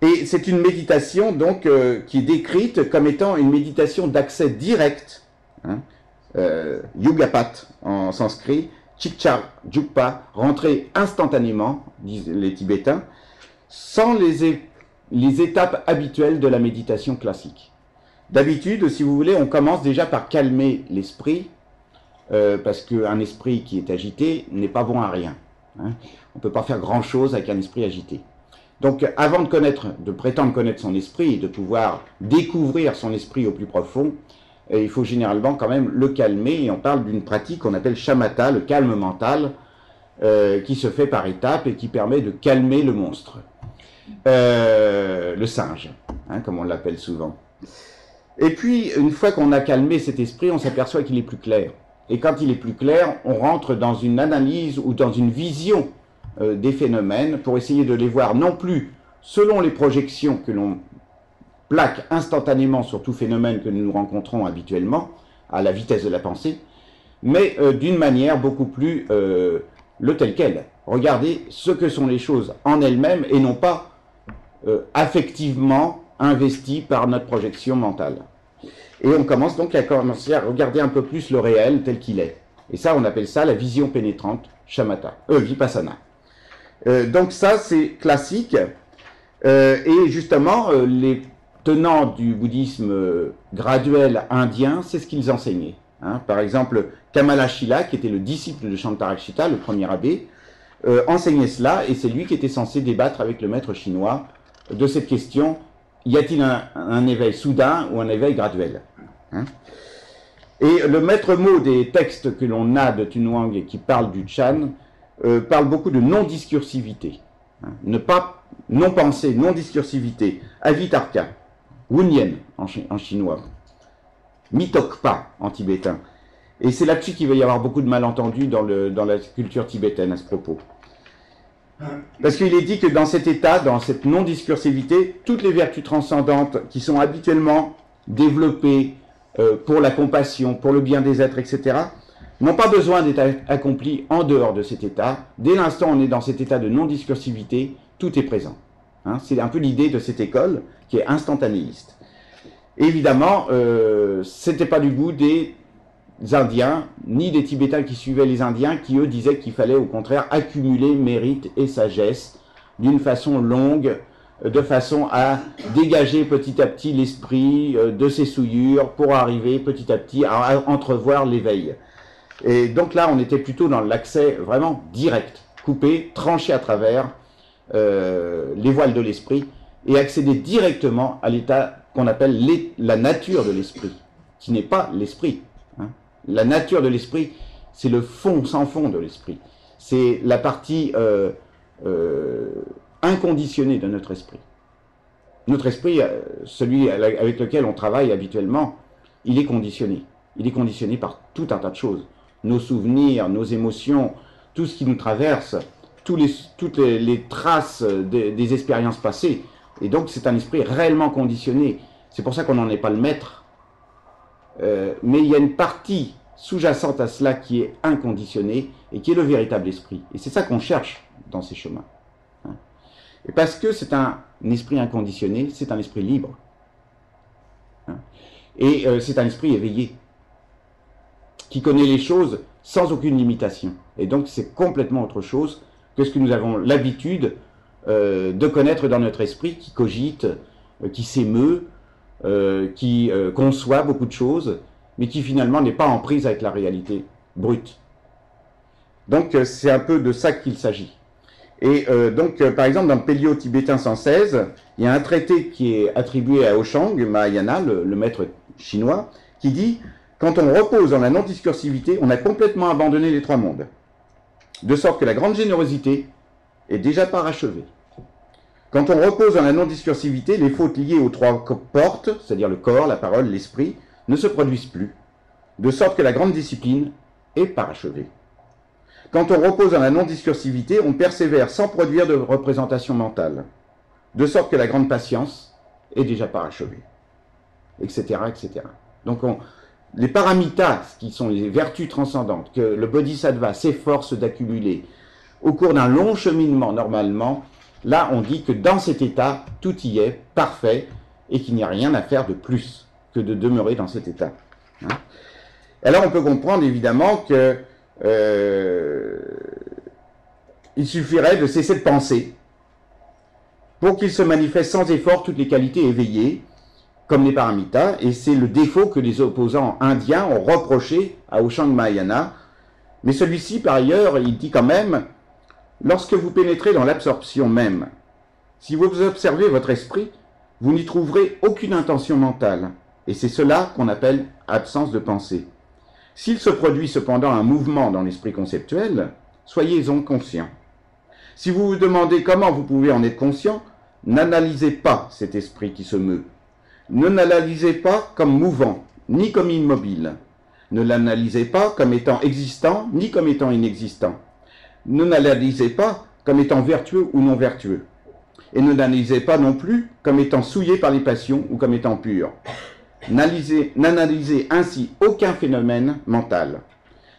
Et c'est une méditation donc qui est décrite comme étant une méditation d'accès direct, hein, yugapat en sanskrit, chikcha jukpa, rentrer instantanément, disent les Tibétains, sans les étapes habituelles de la méditation classique. D'habitude, si vous voulez, on commence déjà par calmer l'esprit, parce qu'un esprit qui est agité n'est pas bon à rien. Hein. On ne peut pas faire grand-chose avec un esprit agité. Donc, avant de prétendre connaître son esprit et de pouvoir découvrir son esprit au plus profond, il faut généralement quand même le calmer, et on parle d'une pratique qu'on appelle shamatha, le calme mental, qui se fait par étapes et qui permet de calmer le monstre, le singe, hein, comme on l'appelle souvent. Et puis, une fois qu'on a calmé cet esprit, on s'aperçoit qu'il est plus clair. Et quand il est plus clair, on rentre dans une analyse ou dans une vision des phénomènes pour essayer de les voir non plus selon les projections que l'on plaque instantanément sur tout phénomène que nous rencontrons habituellement, à la vitesse de la pensée, mais d'une manière beaucoup plus le tel quel. Regardez ce que sont les choses en elles-mêmes et non pas affectivement investies par notre projection mentale. Et on commence donc à commencer à regarder un peu plus le réel tel qu'il est. Et ça, on appelle ça la vision pénétrante, shamatha, vipassana. Donc ça, c'est classique. Et justement, les tenants du bouddhisme graduel indien, c'est ce qu'ils enseignaient. Hein. Par exemple, Kamalashila, qui était le disciple de Shantarakshita, le premier abbé, enseignait cela, et c'est lui qui était censé débattre avec le maître chinois de cette question: y a-t-il un éveil soudain ou un éveil graduel, hein? Et le maître mot des textes que l'on a de Tunhuang et qui parle du Chan parle beaucoup de non-discursivité, hein? Non-pensée, non-discursivité, avitarka, wunyen en chinois, mitokpa en tibétain. Et c'est là-dessus qu'il va y avoir beaucoup de malentendus dans la culture tibétaine à ce propos. Parce qu'il est dit que dans cet état, dans cette non-discursivité, toutes les vertus transcendantes qui sont habituellement développées pour la compassion, pour le bien des êtres, etc., n'ont pas besoin d'être accomplies en dehors de cet état. Dès l'instant où on est dans cet état de non-discursivité, tout est présent. Hein, c'est un peu l'idée de cette école qui est instantanéiste. Évidemment, ce n'était pas du goût des Indiens, ni des Tibétains qui suivaient les Indiens, qui eux disaient qu'il fallait au contraire accumuler mérite et sagesse d'une façon longue, de façon à dégager petit à petit l'esprit de ses souillures pour arriver petit à petit à entrevoir l'éveil. Et donc là, on était plutôt dans l'accès vraiment direct, coupé, tranché à travers les voiles de l'esprit et accéder directement à l'état qu'on appelle la nature de l'esprit, qui n'est pas l'esprit. Hein. La nature de l'esprit, c'est le fond sans fond de l'esprit. C'est la partie inconditionnée de notre esprit. Notre esprit, celui avec lequel on travaille habituellement, il est conditionné. Il est conditionné par tout un tas de choses. Nos souvenirs, nos émotions, tout ce qui nous traverse, toutes les traces des expériences passées. Et donc c'est un esprit réellement conditionné. C'est pour ça qu'on n'en est pas le maître. Mais il y a une partie sous-jacente à cela qui est inconditionnée et qui est le véritable esprit. Et c'est ça qu'on cherche dans ces chemins. Hein. Et parce que c'est un esprit inconditionné, c'est un esprit libre. Hein. Et c'est un esprit éveillé, qui connaît les choses sans aucune limitation. Et donc c'est complètement autre chose que ce que nous avons l'habitude de connaître dans notre esprit, qui cogite, qui s'émeut, qui conçoit beaucoup de choses, mais qui finalement n'est pas en prise avec la réalité brute. Donc c'est un peu de ça qu'il s'agit. Et donc par exemple dans le Pélio-Tibétain 116, il y a un traité qui est attribué à Oshang Mahayana, le maître chinois, qui dit: quand on repose dans la non-discursivité, on a complètement abandonné les trois mondes, de sorte que la grande générosité est déjà parachevée. Quand on repose dans la non-discursivité, les fautes liées aux trois portes, c'est-à-dire le corps, la parole, l'esprit, ne se produisent plus, de sorte que la grande discipline est parachevée. Quand on repose dans la non-discursivité, on persévère sans produire de représentation mentale, de sorte que la grande patience est déjà parachevée, etc., etc. Donc les paramitas, qui sont les vertus transcendantes, que le bodhisattva s'efforce d'accumuler au cours d'un long cheminement, normalement, Là, on dit que dans cet état, tout y est parfait et qu'il n'y a rien à faire de plus que de demeurer dans cet état. Hein. Alors, on peut comprendre évidemment que il suffirait de cesser de penser pour qu'il se manifeste sans effort toutes les qualités éveillées, comme les paramitas, et c'est le défaut que les opposants indiens ont reproché à Aushang Mahayana. Mais celui-ci, par ailleurs, il dit quand même, lorsque vous pénétrez dans l'absorption même, si vous observez votre esprit, vous n'y trouverez aucune intention mentale, et c'est cela qu'on appelle absence de pensée. S'il se produit cependant un mouvement dans l'esprit conceptuel, soyez-en conscient. Si vous vous demandez comment vous pouvez en être conscient, n'analysez pas cet esprit qui se meut. Ne l'analysez pas comme mouvant, ni comme immobile. Ne l'analysez pas comme étant existant, ni comme étant inexistant. Ne l'analysez pas comme étant vertueux ou non vertueux. Et ne l'analysez pas non plus comme étant souillé par les passions ou comme étant pur. N'analysez ainsi aucun phénomène mental.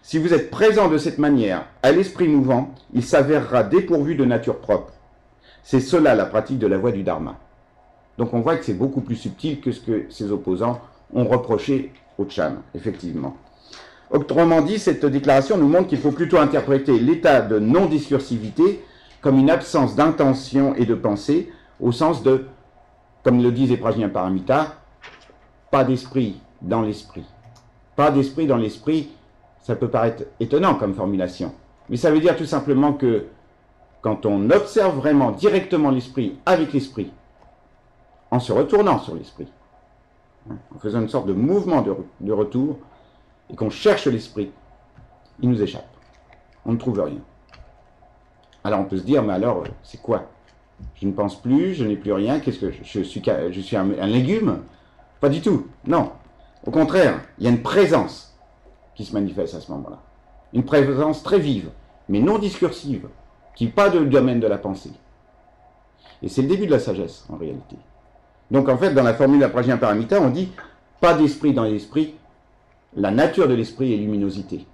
Si vous êtes présent de cette manière à l'esprit mouvant, il s'avérera dépourvu de nature propre. C'est cela la pratique de la voie du Dharma. Donc on voit que c'est beaucoup plus subtil que ce que ses opposants ont reproché au Chan, effectivement. Autrement dit, cette déclaration nous montre qu'il faut plutôt interpréter l'état de non-discursivité comme une absence d'intention et de pensée, au sens de, comme le disent les Prajna Paramita, pas d'esprit dans l'esprit. Pas d'esprit dans l'esprit, ça peut paraître étonnant comme formulation, mais ça veut dire tout simplement que quand on observe vraiment directement l'esprit avec l'esprit, en se retournant sur l'esprit, en faisant une sorte de mouvement de retour, et qu'on cherche l'esprit, il nous échappe. On ne trouve rien. Alors on peut se dire, mais alors, c'est quoi? Je ne pense plus, je n'ai plus rien, qu'est-ce que je suis un légume? Pas du tout, non. Au contraire, il y a une présence qui se manifeste à ce moment-là. Une présence très vive, mais non discursive, qui n'est pas de domaine de la pensée. Et c'est le début de la sagesse, en réalité. Donc en fait, dans la formule Prajna Paramita, on dit pas d'esprit dans l'esprit, la nature de l'esprit est luminosité.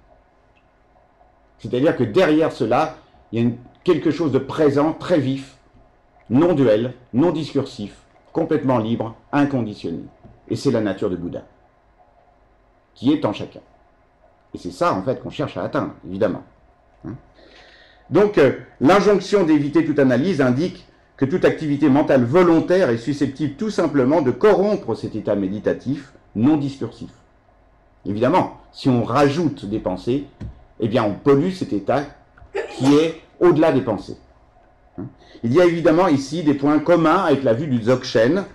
C'est-à-dire que derrière cela, il y a quelque chose de présent, très vif, non duel, non discursif, complètement libre, inconditionné. Et c'est la nature de Bouddha, qui est en chacun. Et c'est ça, en fait, qu'on cherche à atteindre, évidemment. Donc, l'injonction d'éviter toute analyse indique que toute activité mentale volontaire est susceptible tout simplement de corrompre cet état méditatif non discursif. Évidemment, si on rajoute des pensées, eh bien on pollue cet état qui est au-delà des pensées. Il y a évidemment ici des points communs avec la vue du Dzogchen,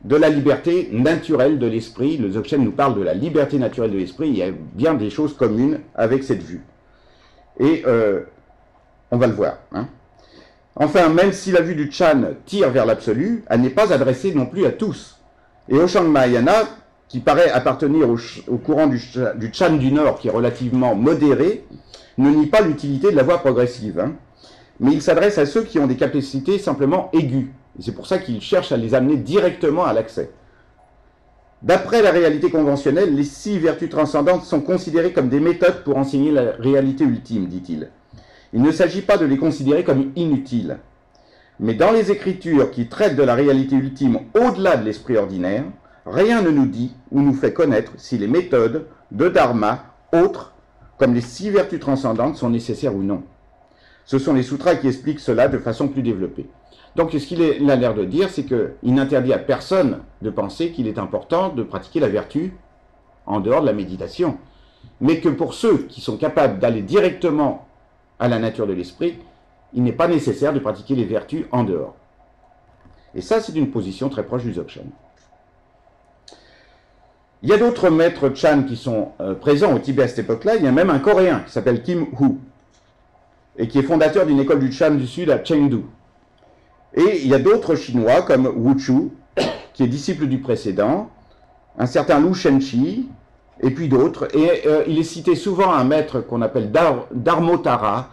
de la liberté naturelle de l'esprit. Le Dzogchen nous parle de la liberté naturelle de l'esprit, il y a bien des choses communes avec cette vue. Et on va le voir. Enfin, même si la vue du Chan tire vers l'absolu, elle n'est pas adressée non plus à tous. Et Aushang Mahayana, qui paraît appartenir au courant du Chan du Nord, qui est relativement modéré, ne nie pas l'utilité de la voie progressive. Mais il s'adresse à ceux qui ont des capacités simplement aiguës. Et c'est pour ça qu'il cherche à les amener directement à l'accès. D'après la réalité conventionnelle, les 6 vertus transcendantes sont considérées comme des méthodes pour enseigner la réalité ultime, dit-il. Il ne s'agit pas de les considérer comme inutiles. Mais dans les Écritures qui traitent de la réalité ultime au-delà de l'esprit ordinaire, rien ne nous dit ou nous fait connaître si les méthodes de Dharma autres, comme les 6 vertus transcendantes, sont nécessaires ou non. Ce sont les sutras qui expliquent cela de façon plus développée. Donc ce qu'il a l'air de dire, c'est qu'il n'interdit à personne de penser qu'il est important de pratiquer la vertu en dehors de la méditation. Mais que pour ceux qui sont capables d'aller directement à la nature de l'esprit, il n'est pas nécessaire de pratiquer les vertus en dehors. Et ça, c'est une position très proche du Dzogchen. Il y a d'autres maîtres Chan qui sont présents au Tibet à cette époque-là. Il y a même un Coréen qui s'appelle Kim Hu, et qui est fondateur d'une école du Chan du Sud à Chengdu. Et il y a d'autres Chinois comme Wu Chu, qui est disciple du précédent, un certain Lu Shenchi, et puis d'autres. Et il est cité souvent un maître qu'on appelle Dharmotara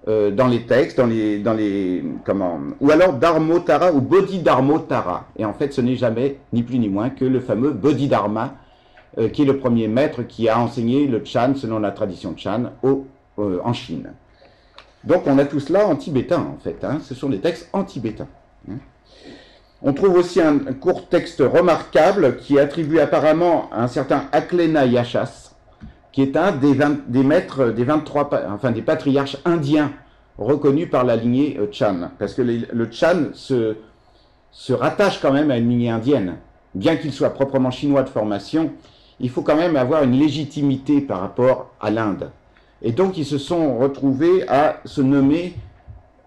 dans les textes, ou alors Dharmotara ou Bodhidharmotara. Et en fait, ce n'est jamais ni plus ni moins que le fameux Bodhidharma, qui est le premier maître qui a enseigné le Chan selon la tradition Chan en Chine. Donc on a tout cela en tibétain en fait, hein. Ce sont des textes en tibétain. Hein. On trouve aussi un court texte remarquable qui est attribué apparemment à un certain Aklena Yashas, qui est un des maîtres des 23, enfin des patriarches indiens reconnus par la lignée Chan, parce que le Chan se rattache quand même à une lignée indienne. Bien qu'il soit proprement chinois de formation, il faut quand même avoir une légitimité par rapport à l'Inde. Et donc ils se sont retrouvés à se nommer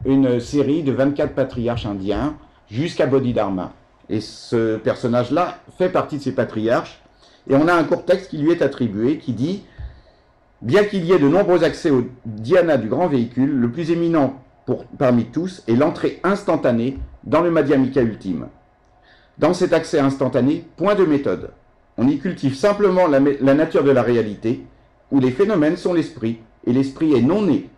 une série de 24 patriarches indiens jusqu'à Bodhidharma. Et ce personnage-là fait partie de ces patriarches. Et on a un court texte qui lui est attribué qui dit « Bien qu'il y ait de nombreux accès au dhyana du grand véhicule, le plus éminent parmi tous est l'entrée instantanée dans le Madhyamika ultime. Dans cet accès instantané, point de méthode. On y cultive simplement la nature de la réalité, où les phénomènes sont l'esprit, et l'esprit est non né.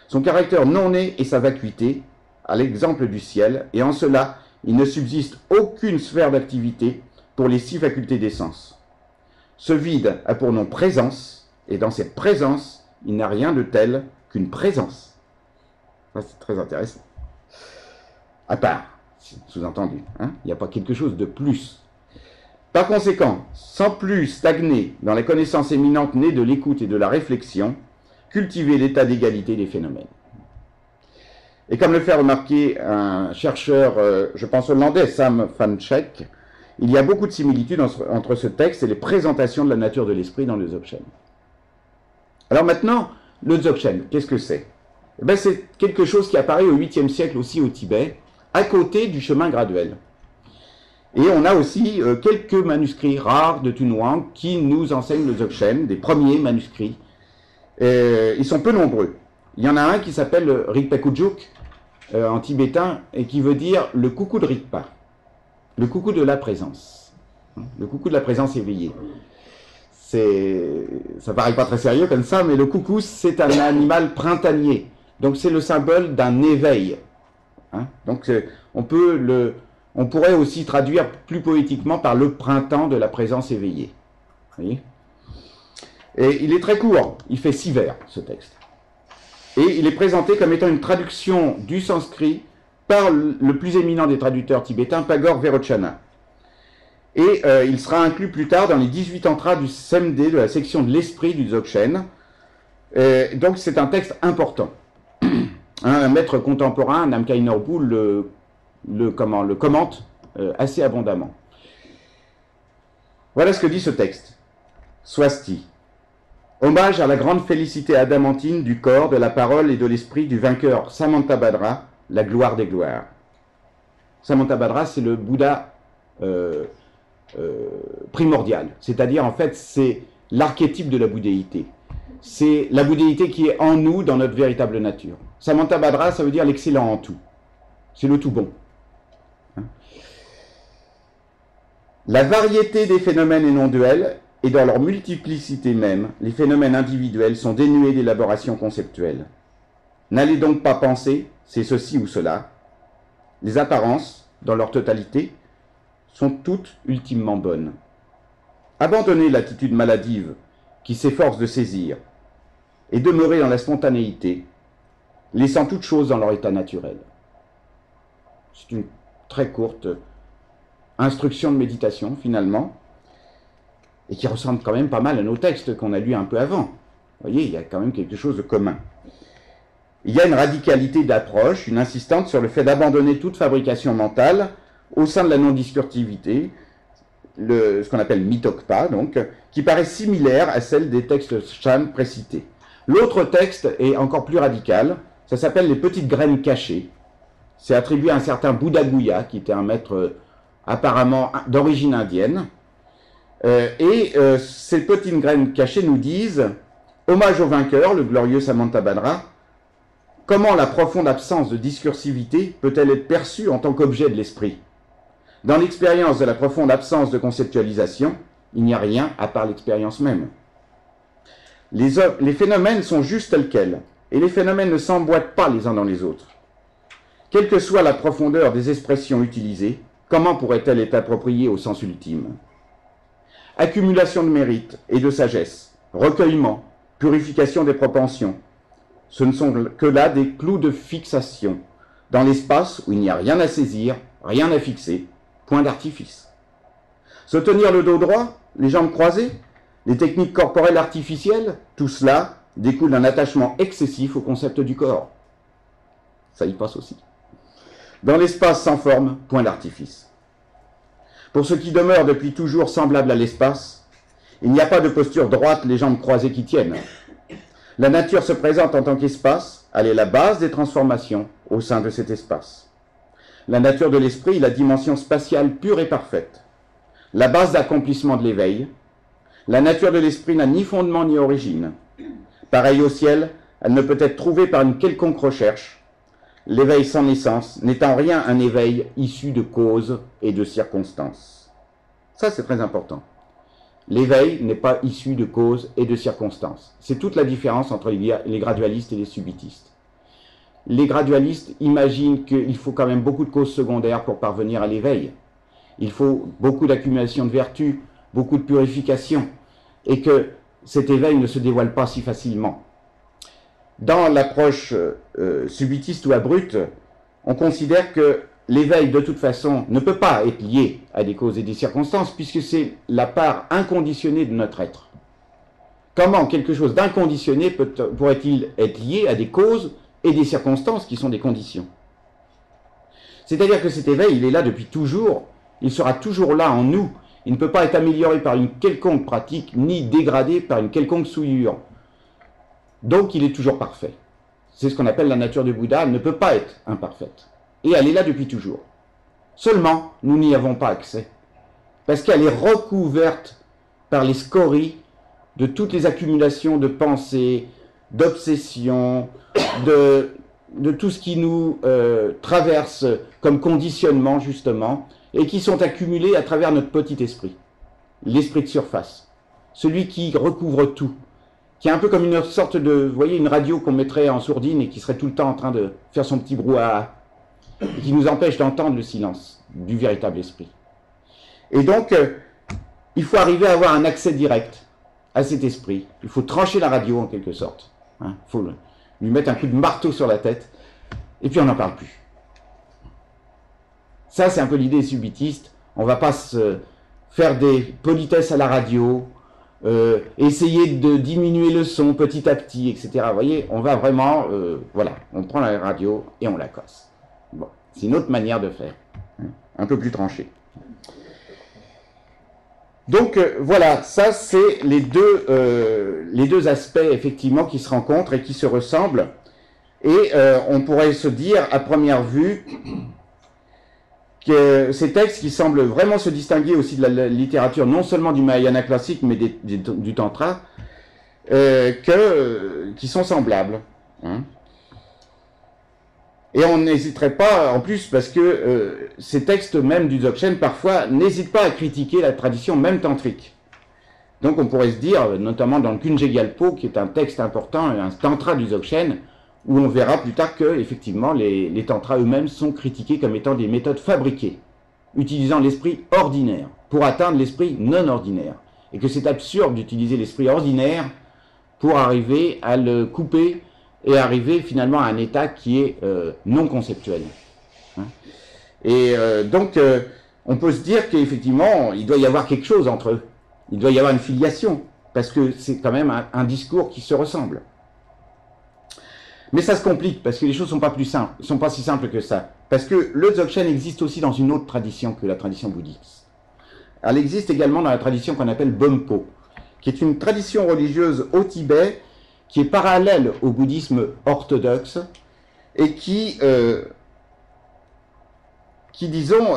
Son caractère non né est sa vacuité, à l'exemple du ciel, et en cela, il ne subsiste aucune sphère d'activité pour les 6 facultés des sens. Ce vide a pour nom présence, et dans cette présence, il n'a rien de tel qu'une présence. » Ça, c'est très intéressant. À part, sous-entendu, hein, il n'y a pas quelque chose de plus. Par conséquent, sans plus stagner dans les connaissances éminentes nées de l'écoute et de la réflexion, cultiver l'état d'égalité des phénomènes. Et comme le fait remarquer un chercheur, je pense hollandais, Sam van Schaick, il y a beaucoup de similitudes entre ce texte et les présentations de la nature de l'esprit dans le Dzogchen. Alors maintenant, le Dzogchen, qu'est-ce que c'est? Eh bien, c'est quelque chose qui apparaît au 8e siècle aussi au Tibet, à côté du chemin graduel. Et on a aussi quelques manuscrits rares de Tunhuang qui nous enseignent le Dzogchen, des premiers manuscrits. Ils sont peu nombreux. Il y en a un qui s'appelle Rigpa Kujuk en tibétain et qui veut dire le coucou de Rigpa, le coucou de la présence, le coucou de la présence éveillée. Ça paraît pas très sérieux comme ça, mais le coucou c'est un animal printanier, donc c'est le symbole d'un éveil. Hein, donc on pourrait aussi traduire plus poétiquement par le printemps de la présence éveillée. Vous voyez ? Et il est très court, il fait 6 vers ce texte. Et il est présenté comme étant une traduction du sanskrit par le plus éminent des traducteurs tibétains, Pagor Verochana. Et il sera inclus plus tard dans les 18 entras du SMD de la section de l'esprit du Dzogchen. Donc c'est un texte important. Un maître contemporain, Namkhai Norbu, le commente assez abondamment. Voilà ce que dit ce texte. Swasti. Hommage à la grande félicité adamantine du corps, de la parole et de l'esprit du vainqueur Samantabhadra, la gloire des gloires. Samantabhadra, c'est le Bouddha primordial. C'est-à-dire, en fait, c'est l'archétype de la bouddhéité. C'est la bouddhéité qui est en nous, dans notre véritable nature. Samantabhadra, ça veut dire l'excellent en tout. C'est le tout bon. Hein? La variété des phénomènes est non duelle, et dans leur multiplicité même, les phénomènes individuels sont dénués d'élaboration conceptuelle. N'allez donc pas penser, c'est ceci ou cela. Les apparences, dans leur totalité, sont toutes ultimement bonnes. Abandonnez l'attitude maladive qui s'efforce de saisir, et demeurez dans la spontanéité, laissant toutes choses dans leur état naturel. C'est une très courte instruction de méditation, finalement, et qui ressemble quand même pas mal à nos textes qu'on a lus un peu avant. Vous voyez, il y a quand même quelque chose de commun. Il y a une radicalité d'approche, une insistance sur le fait d'abandonner toute fabrication mentale au sein de la non-discursivité, ce qu'on appelle mitokpa, donc, qui paraît similaire à celle des textes Chan précités. L'autre texte est encore plus radical, ça s'appelle les petites graines cachées. C'est attribué à un certain Buddha Guya, qui était un maître apparemment d'origine indienne. Ces petites graines cachées nous disent « Hommage au vainqueur, le glorieux Samantabhadra, comment la profonde absence de discursivité peut-elle être perçue en tant qu'objet de l'esprit? Dans l'expérience de la profonde absence de conceptualisation, il n'y a rien à part l'expérience même. Les phénomènes sont juste tels quels, et les phénomènes ne s'emboîtent pas les uns dans les autres. Quelle que soit la profondeur des expressions utilisées, comment pourrait-elle être appropriée au sens ultime? Accumulation de mérite et de sagesse, recueillement, purification des propensions, Ce ne sont que là des clous de fixation, dans l'espace où il n'y a rien à saisir, rien à fixer, point d'artifice. Se tenir le dos droit, les jambes croisées, les techniques corporelles artificielles, tout cela découle d'un attachement excessif au concept du corps. Ça y passe aussi. Dans l'espace sans forme, point d'artifice. Pour ce qui demeure depuis toujours semblable à l'espace, il n'y a pas de posture droite, les jambes croisées qui tiennent. La nature se présente en tant qu'espace, elle est la base des transformations au sein de cet espace. La nature de l'esprit est la dimension spatiale pure et parfaite, la base d'accomplissement de l'éveil. La nature de l'esprit n'a ni fondement ni origine. Pareil au ciel, elle ne peut être trouvée par une quelconque recherche. L'éveil sans naissance n'est en rien un éveil issu de causes et de circonstances. Ça, c'est très important. L'éveil n'est pas issu de causes et de circonstances. C'est toute la différence entre les gradualistes et les subitistes. Les gradualistes imaginent qu'il faut quand même beaucoup de causes secondaires pour parvenir à l'éveil. Il faut beaucoup d'accumulation de vertus, beaucoup de purification, et que cet éveil ne se dévoile pas si facilement. Dans l'approche subitiste ou abrupte, on considère que l'éveil, de toute façon, ne peut pas être lié à des causes et des circonstances, puisque c'est la part inconditionnée de notre être. Comment quelque chose d'inconditionné pourrait-il être lié à des causes et des circonstances qui sont des conditions? C'est-à-dire que cet éveil, il est là depuis toujours, il sera toujours là en nous. Il ne peut pas être amélioré par une quelconque pratique, ni dégradé par une quelconque souillure. Donc il est toujours parfait. C'est ce qu'on appelle la nature du Bouddha, elle ne peut pas être imparfaite. Et elle est là depuis toujours. Seulement, nous n'y avons pas accès. Parce qu'elle est recouverte par les scories de toutes les accumulations de pensées, d'obsessions, de tout ce qui nous traverse comme conditionnement, justement, et qui sont accumulés à travers notre petit esprit. L'esprit de surface. Celui qui recouvre tout. Qui est un peu comme une sorte de, vous voyez, une radio qu'on mettrait en sourdine et qui serait tout le temps en train de faire son petit brouhaha. Et qui nous empêche d'entendre le silence du véritable esprit. Et donc, il faut arriver à avoir un accès direct à cet esprit. Il faut trancher la radio en quelque sorte. Il faut lui mettre un coup de marteau sur la tête, et puis on n'en parle plus. Ça, c'est un peu l'idée subitiste. On ne va pas se faire des politesses à la radio, essayer de diminuer le son petit à petit, etc. Vous voyez, on va vraiment, voilà, on prend la radio et on la casse. Bon, c'est une autre manière de faire, un peu plus tranchée. Donc voilà, ça c'est les deux aspects effectivement qui se rencontrent et qui se ressemblent. Et on pourrait se dire à première vue que ces textes qui semblent vraiment se distinguer aussi de la littérature, non seulement du Mahayana classique, mais du Tantra, qui sont semblables. Et on n'hésiterait pas, en plus, parce que ces textes même du Dzogchen, parfois, n'hésitent pas à critiquer la tradition même tantrique. Donc on pourrait se dire, notamment dans le Kunje Gyalpo, qui est un texte important, un tantra du Dzogchen, où on verra plus tard que, effectivement, les tantras eux-mêmes sont critiqués comme étant des méthodes fabriquées, utilisant l'esprit ordinaire, pour atteindre l'esprit non ordinaire. Et que c'est absurde d'utiliser l'esprit ordinaire pour arriver à le couper et arriver finalement à un état qui est non conceptuel. Et donc, on peut se dire qu'effectivement, il doit y avoir quelque chose entre eux. Il doit y avoir une filiation, parce que c'est quand même un discours qui se ressemble. Mais ça se complique, parce que les choses ne sont pas plus simples, sont pas si simples que ça. Parce que le Dzogchen existe aussi dans une autre tradition que la tradition bouddhiste. Elle existe également dans la tradition qu'on appelle Bompo, qui est une tradition religieuse au Tibet, qui est parallèle au bouddhisme orthodoxe, et qui disons,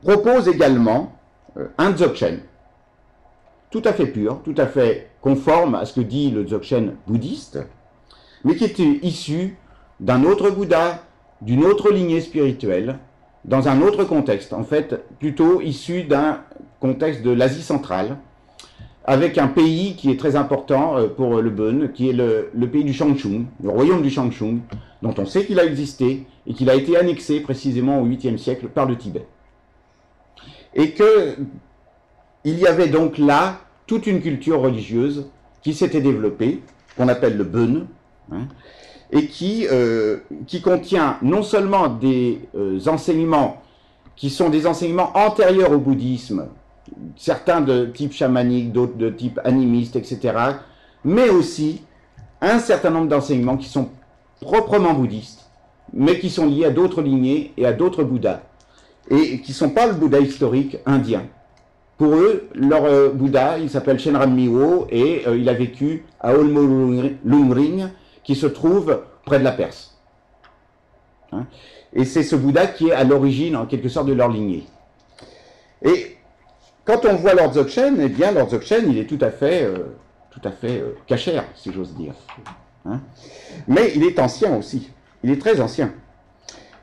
propose également un Dzogchen, tout à fait pur, tout à fait conforme à ce que dit le Dzogchen bouddhiste, mais qui est issu d'un autre Bouddha, d'une autre lignée spirituelle, dans un autre contexte, en fait, plutôt issu d'un contexte de l'Asie centrale, avec un pays qui est très important pour le Bön, qui est le pays du Shangchung, le royaume du Shangchung, dont on sait qu'il a existé et qu'il a été annexé précisément au 8e siècle par le Tibet. Et qu'il y avait donc là toute une culture religieuse qui s'était développée, qu'on appelle le Bön, et qui contient non seulement des enseignements qui sont des enseignements antérieurs au bouddhisme, certains de type chamanique, d'autres de type animiste, etc., mais aussi un certain nombre d'enseignements qui sont proprement bouddhistes, mais qui sont liés à d'autres lignées et à d'autres Bouddhas, et qui ne sont pas le Bouddha historique indien. Pour eux, leur Bouddha, il s'appelle Shenran Miwo, et il a vécu à Olmo Lungring, qui se trouve près de la Perse. Hein, et c'est ce Bouddha qui est à l'origine, en quelque sorte, de leur lignée. Et quand on voit Lord Dzogchen, eh bien, Lord Dzogchen, il est tout à fait cachère, si j'ose dire. Hein, mais il est ancien aussi. Il est très ancien.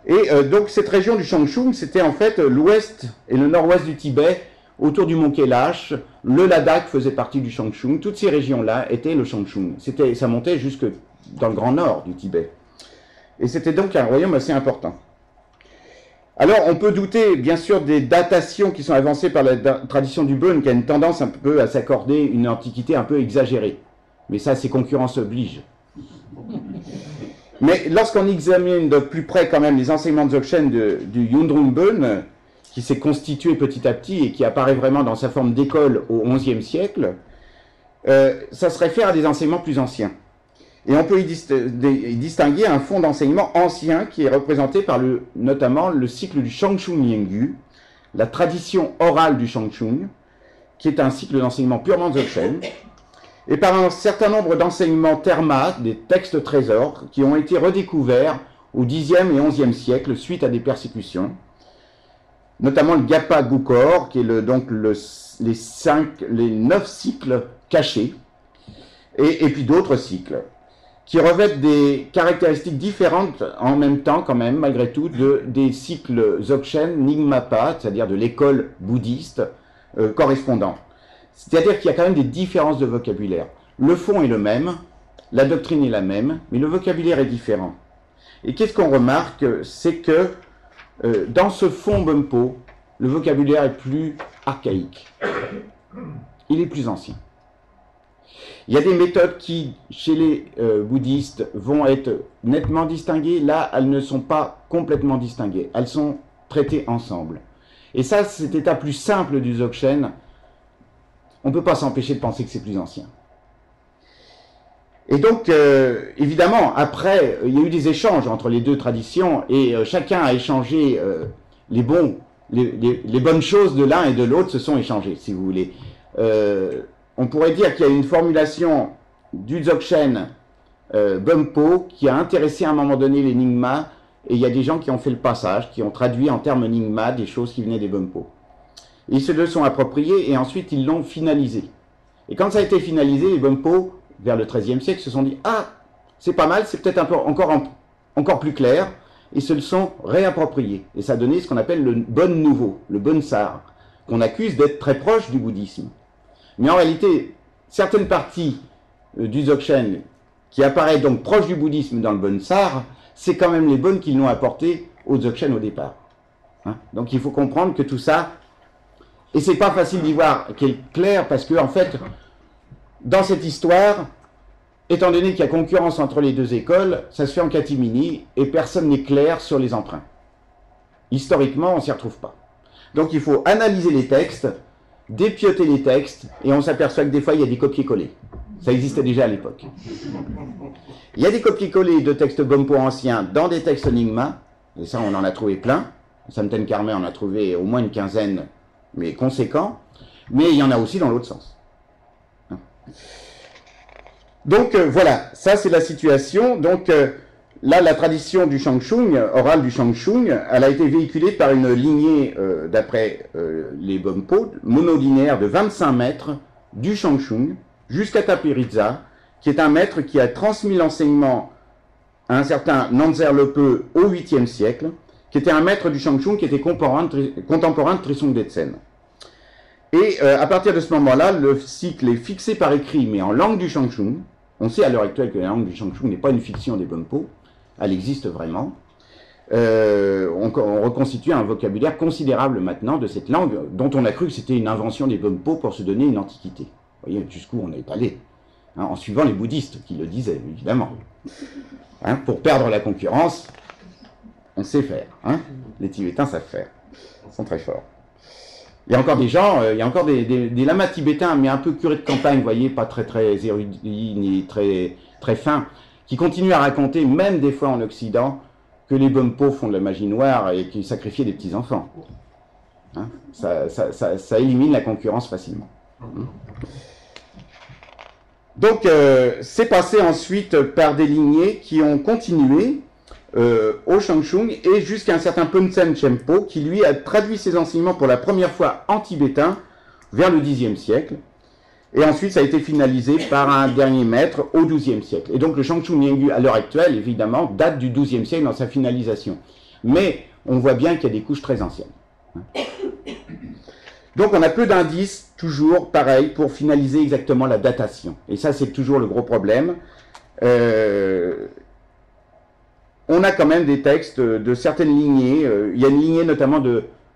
Et donc, cette région du Changchun, c'était en fait l'ouest et le nord-ouest du Tibet, autour du mont Kailash. Le Ladakh faisait partie du Changchun. Toutes ces régions-là étaient le Changchun. Ça montait jusque dans le grand nord du Tibet. Et c'était donc un royaume assez important. Alors, on peut douter, bien sûr, des datations qui sont avancées par la tradition du Bön, qui a une tendance un peu à s'accorder une antiquité un peu exagérée. Mais ça, c'est concurrence oblige. Mais lorsqu'on examine de plus près quand même les enseignements de Dzogchen du Yundrung Bön, qui s'est constitué petit à petit et qui apparaît vraiment dans sa forme d'école au XIe siècle, ça se réfère à des enseignements plus anciens. Et on peut y distinguer un fond d'enseignement ancien qui est représenté par notamment le cycle du Shangchung Yengu, la tradition orale du Shangchung, qui est un cycle d'enseignement purement Dzogchen, et par un certain nombre d'enseignements terma, des textes trésors, qui ont été redécouverts au Xe et XIe siècle suite à des persécutions, notamment le Gapa Gukor, qui est donc les 9 cycles cachés, et puis d'autres cycles, qui revêtent des caractéristiques différentes en même temps, quand même, malgré tout, des cycles Dzogchen, Nyingmapa, c'est-à-dire de l'école bouddhiste correspondant. C'est-à-dire qu'il y a quand même des différences de vocabulaire. Le fond est le même, la doctrine est la même, mais le vocabulaire est différent. Et qu'est-ce qu'on remarque? C'est que dans ce fond Bumpo, le vocabulaire est plus archaïque. Il est plus ancien. Il y a des méthodes qui, chez les bouddhistes, vont être nettement distinguées. Là, elles ne sont pas complètement distinguées. Elles sont traitées ensemble. Et ça, cet état plus simple du Dzogchen, on ne peut pas s'empêcher de penser que c'est plus ancien. Et donc, évidemment, après, il y a eu des échanges entre les deux traditions, et chacun a échangé les bonnes choses de l'un et de l'autre se sont échangées, si vous voulez. On pourrait dire qu'il y a une formulation du Dzogchen Bumpo qui a intéressé à un moment donné les Nyingma, et il y a des gens qui ont fait le passage, qui ont traduit en termes Nyingma des choses qui venaient des Bumpo. Ils se le sont appropriés et ensuite ils l'ont finalisé. Et quand ça a été finalisé, les Bumpo, vers le XIIIe siècle, se sont dit « Ah, c'est pas mal, c'est peut-être encore plus clair », et se le sont réappropriés. Et ça a donné ce qu'on appelle le Bon Nouveau, le Bonsar, qu'on accuse d'être très proche du bouddhisme. Mais en réalité, certaines parties du Dzogchen, qui apparaissent donc proches du bouddhisme dans le Bonsar, c'est quand même les bonnes qui l'ont apporté au Dzogchen au départ. Hein? Donc il faut comprendre que tout ça, et c'est pas facile d'y voir qui est clair, parce que en fait, dans cette histoire, étant donné qu'il y a concurrence entre les deux écoles, ça se fait en catimini, et personne n'est clair sur les emprunts. Historiquement, on s'y retrouve pas. Donc il faut analyser les textes, dépioter les textes, et on s'aperçoit que des fois il y a des copier-coller. Ça existait déjà à l'époque. Il y a des copier-coller de textes Bumpo anciens dans des textes Nyingma, et ça on en a trouvé plein. Samten Karmé en a trouvé au moins une quinzaine, mais conséquents, mais il y en a aussi dans l'autre sens. Donc voilà, ça c'est la situation. Donc là, la tradition du Shangchung, orale du Shangchung, elle a été véhiculée par une lignée, d'après les Bumpo, monolinéaire de 25 mètres du Shangchung jusqu'à Tapiriza, qui est un maître qui a transmis l'enseignement à un certain Nanzer Lepe au 8e siècle, qui était un maître du Shangchung qui était contemporain de Trisong Detsen. Et à partir de ce moment-là, le cycle est fixé par écrit, mais en langue du Shangchung. On sait à l'heure actuelle que la langue du Shangchung n'est pas une fiction des Bumpo, elle existe vraiment. On reconstitue un vocabulaire considérable maintenant de cette langue, dont on a cru que c'était une invention des Bumpo pour se donner une antiquité. Vous voyez jusqu'où on est allé. hein, en suivant les bouddhistes qui le disaient, évidemment. Hein, pour perdre la concurrence, on sait faire. Hein, les Tibétains savent faire. Ils sont très forts. Il y a encore des gens, il y a encore des lamas tibétains, mais un peu curés de campagne, vous voyez, pas très érudits, ni très fins, qui continuent à raconter, même des fois en Occident, que les Bonpo font de la magie noire et qu'ils sacrifiaient des petits-enfants. Hein, ça élimine la concurrence facilement. Donc, c'est passé ensuite par des lignées qui ont continué au Shangshung et jusqu'à un certain Punsen Chempo qui, lui, a traduit ses enseignements pour la première fois en tibétain vers le Xe siècle. Et ensuite, ça a été finalisé par un dernier maître au XIIe siècle. Et donc, le Shangshung Nyengu, à l'heure actuelle, évidemment, date du XIIe siècle dans sa finalisation. Mais on voit bien qu'il y a des couches très anciennes. Donc, on a peu d'indices, toujours, pareil, pour finaliser exactement la datation. Et ça, c'est toujours le gros problème. On a quand même des textes de certaines lignées. Il y a une lignée notamment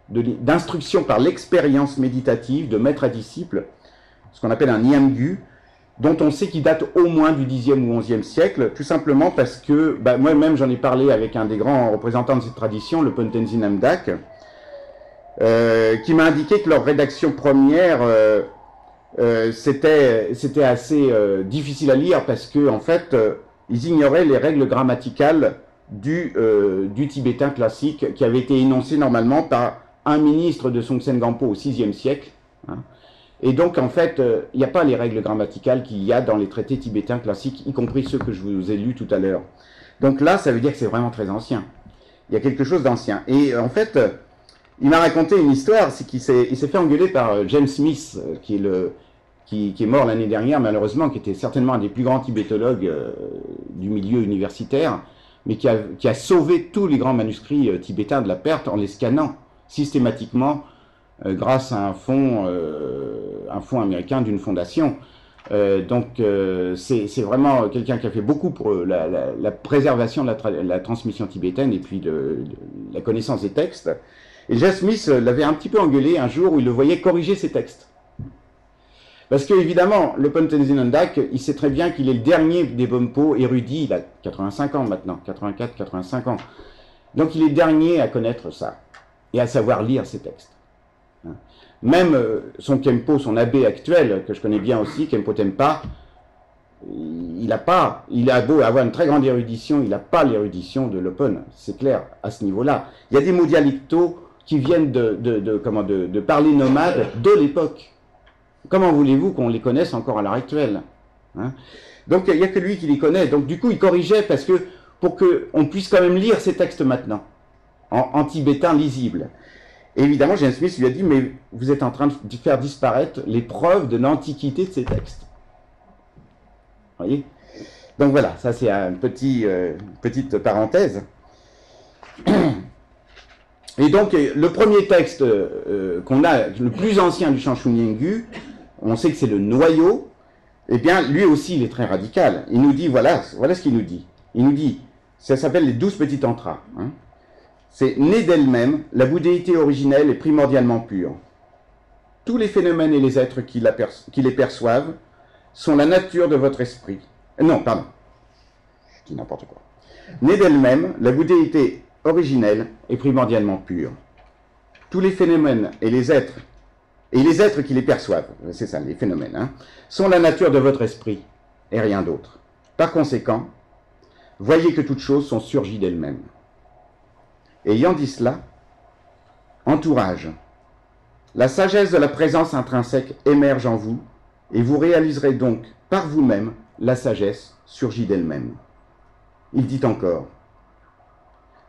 d'instruction par l'expérience méditative de maître à disciple, ce qu'on appelle un Nyamgu, dont on sait qu'il date au moins du Xe ou XIe siècle, tout simplement parce que, moi-même j'en ai parlé avec un des grands représentants de cette tradition, le Pontenzin Namdak, qui m'a indiqué que leur rédaction première, c'était assez difficile à lire parce que, en fait, ils ignoraient les règles grammaticales du tibétain classique qui avait été énoncé normalement par un ministre de Songtsen Gampo au VIe siècle. Hein. Et donc, en fait, il n'y a pas les règles grammaticales qu'il y a dans les traités tibétains classiques, y compris ceux que je vous ai lus tout à l'heure. Donc là, ça veut dire que c'est vraiment très ancien. Il y a quelque chose d'ancien. Et en fait, il m'a raconté une histoire, c'est qu'il s'est fait engueuler par James Smith, qui est mort l'année dernière, malheureusement, qui était certainement un des plus grands tibétologues du milieu universitaire, mais qui a sauvé tous les grands manuscrits tibétains de la perte en les scannant systématiquement grâce à un fonds américain d'une fondation. Donc c'est vraiment quelqu'un qui a fait beaucoup pour la préservation de la transmission tibétaine et puis de la connaissance des textes. Et James Smith l'avait un petit peu engueulé un jour où il le voyait corriger ses textes. Parce que, évidemment, le Pontenzin Namdak, il sait très bien qu'il est le dernier des Bonpo érudits, il a 85 ans maintenant, 84, 85 ans. Donc il est le dernier à connaître ça, et à savoir lire ces textes. Même son Khenpo, son abbé actuel, que je connais bien aussi, Khenpo Tempa, il a beau avoir une très grande érudition, il n'a pas l'érudition de l'Open, c'est clair, à ce niveau-là. Il y a des mots dialectaux qui viennent de parler nomade de l'époque. Comment voulez-vous qu'on les connaisse encore à l'heure actuelle, hein? Donc il n'y a que lui qui les connaît. Donc du coup il corrigeait parce que pour qu'on puisse quand même lire ces textes maintenant, en tibétain lisible. Et évidemment James Smith lui a dit, mais vous êtes en train de faire disparaître les preuves de l'antiquité de ces textes. Vous voyez? Donc voilà, ça c'est une petite parenthèse. Et donc le premier texte qu'on a, le plus ancien du Shangshung Nyengu, on sait que c'est le noyau, eh bien, lui aussi, il est très radical. Il nous dit, voilà ce qu'il nous dit. Il nous dit, ça s'appelle les 12 petits tantras. Hein. C'est né d'elle-même, la bouddhéité originelle est primordialement pure. Tous les phénomènes et les êtres qui les perçoivent sont la nature de votre esprit. Non, pardon. Je dis n'importe quoi. Né d'elle-même, la bouddhéité originelle est primordialement pure. Tous les phénomènes et les êtres qui les perçoivent, c'est ça, les phénomènes, hein, sont la nature de votre esprit, et rien d'autre. Par conséquent, voyez que toutes choses sont surgies d'elles-mêmes. Ayant dit cela, entourage. La sagesse de la présence intrinsèque émerge en vous, et vous réaliserez donc par vous-même la sagesse surgie d'elle-même. Il dit encore,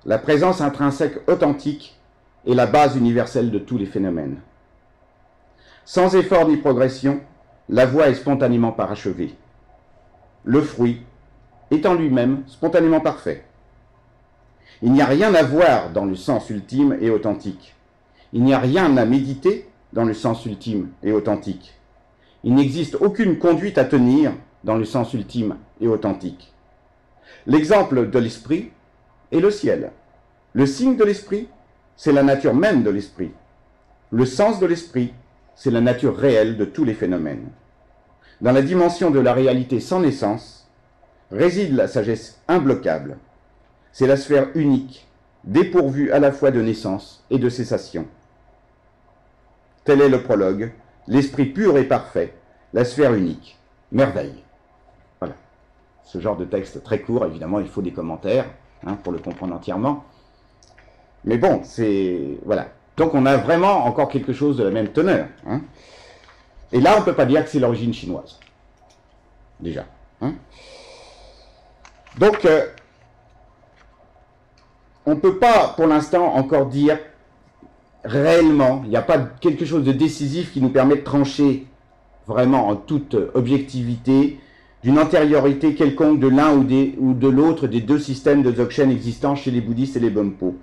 la présence intrinsèque authentique est la base universelle de tous les phénomènes. Sans effort ni progression, la voie est spontanément parachevée. Le fruit est en lui-même spontanément parfait. Il n'y a rien à voir dans le sens ultime et authentique. Il n'y a rien à méditer dans le sens ultime et authentique. Il n'existe aucune conduite à tenir dans le sens ultime et authentique. L'exemple de l'esprit est le ciel. Le signe de l'esprit, c'est la nature même de l'esprit. Le sens de l'esprit, c'est la nature réelle de tous les phénomènes. Dans la dimension de la réalité sans naissance, réside la sagesse imbloquable. C'est la sphère unique, dépourvue à la fois de naissance et de cessation. Tel est le prologue, l'esprit pur et parfait, la sphère unique, merveille. Voilà. Ce genre de texte très court, évidemment, il faut des commentaires pour le comprendre entièrement. Mais bon, c'est... Voilà. Donc on a vraiment encore quelque chose de la même teneur. Et là, on ne peut pas dire que c'est l'origine chinoise. Déjà. Donc, on ne peut pas, pour l'instant, encore dire réellement, il n'y a pas quelque chose de décisif qui nous permet de trancher vraiment en toute objectivité d'une antériorité quelconque de l'un ou de l'autre des deux systèmes de Dzogchen existants chez les bouddhistes et les Bonpo.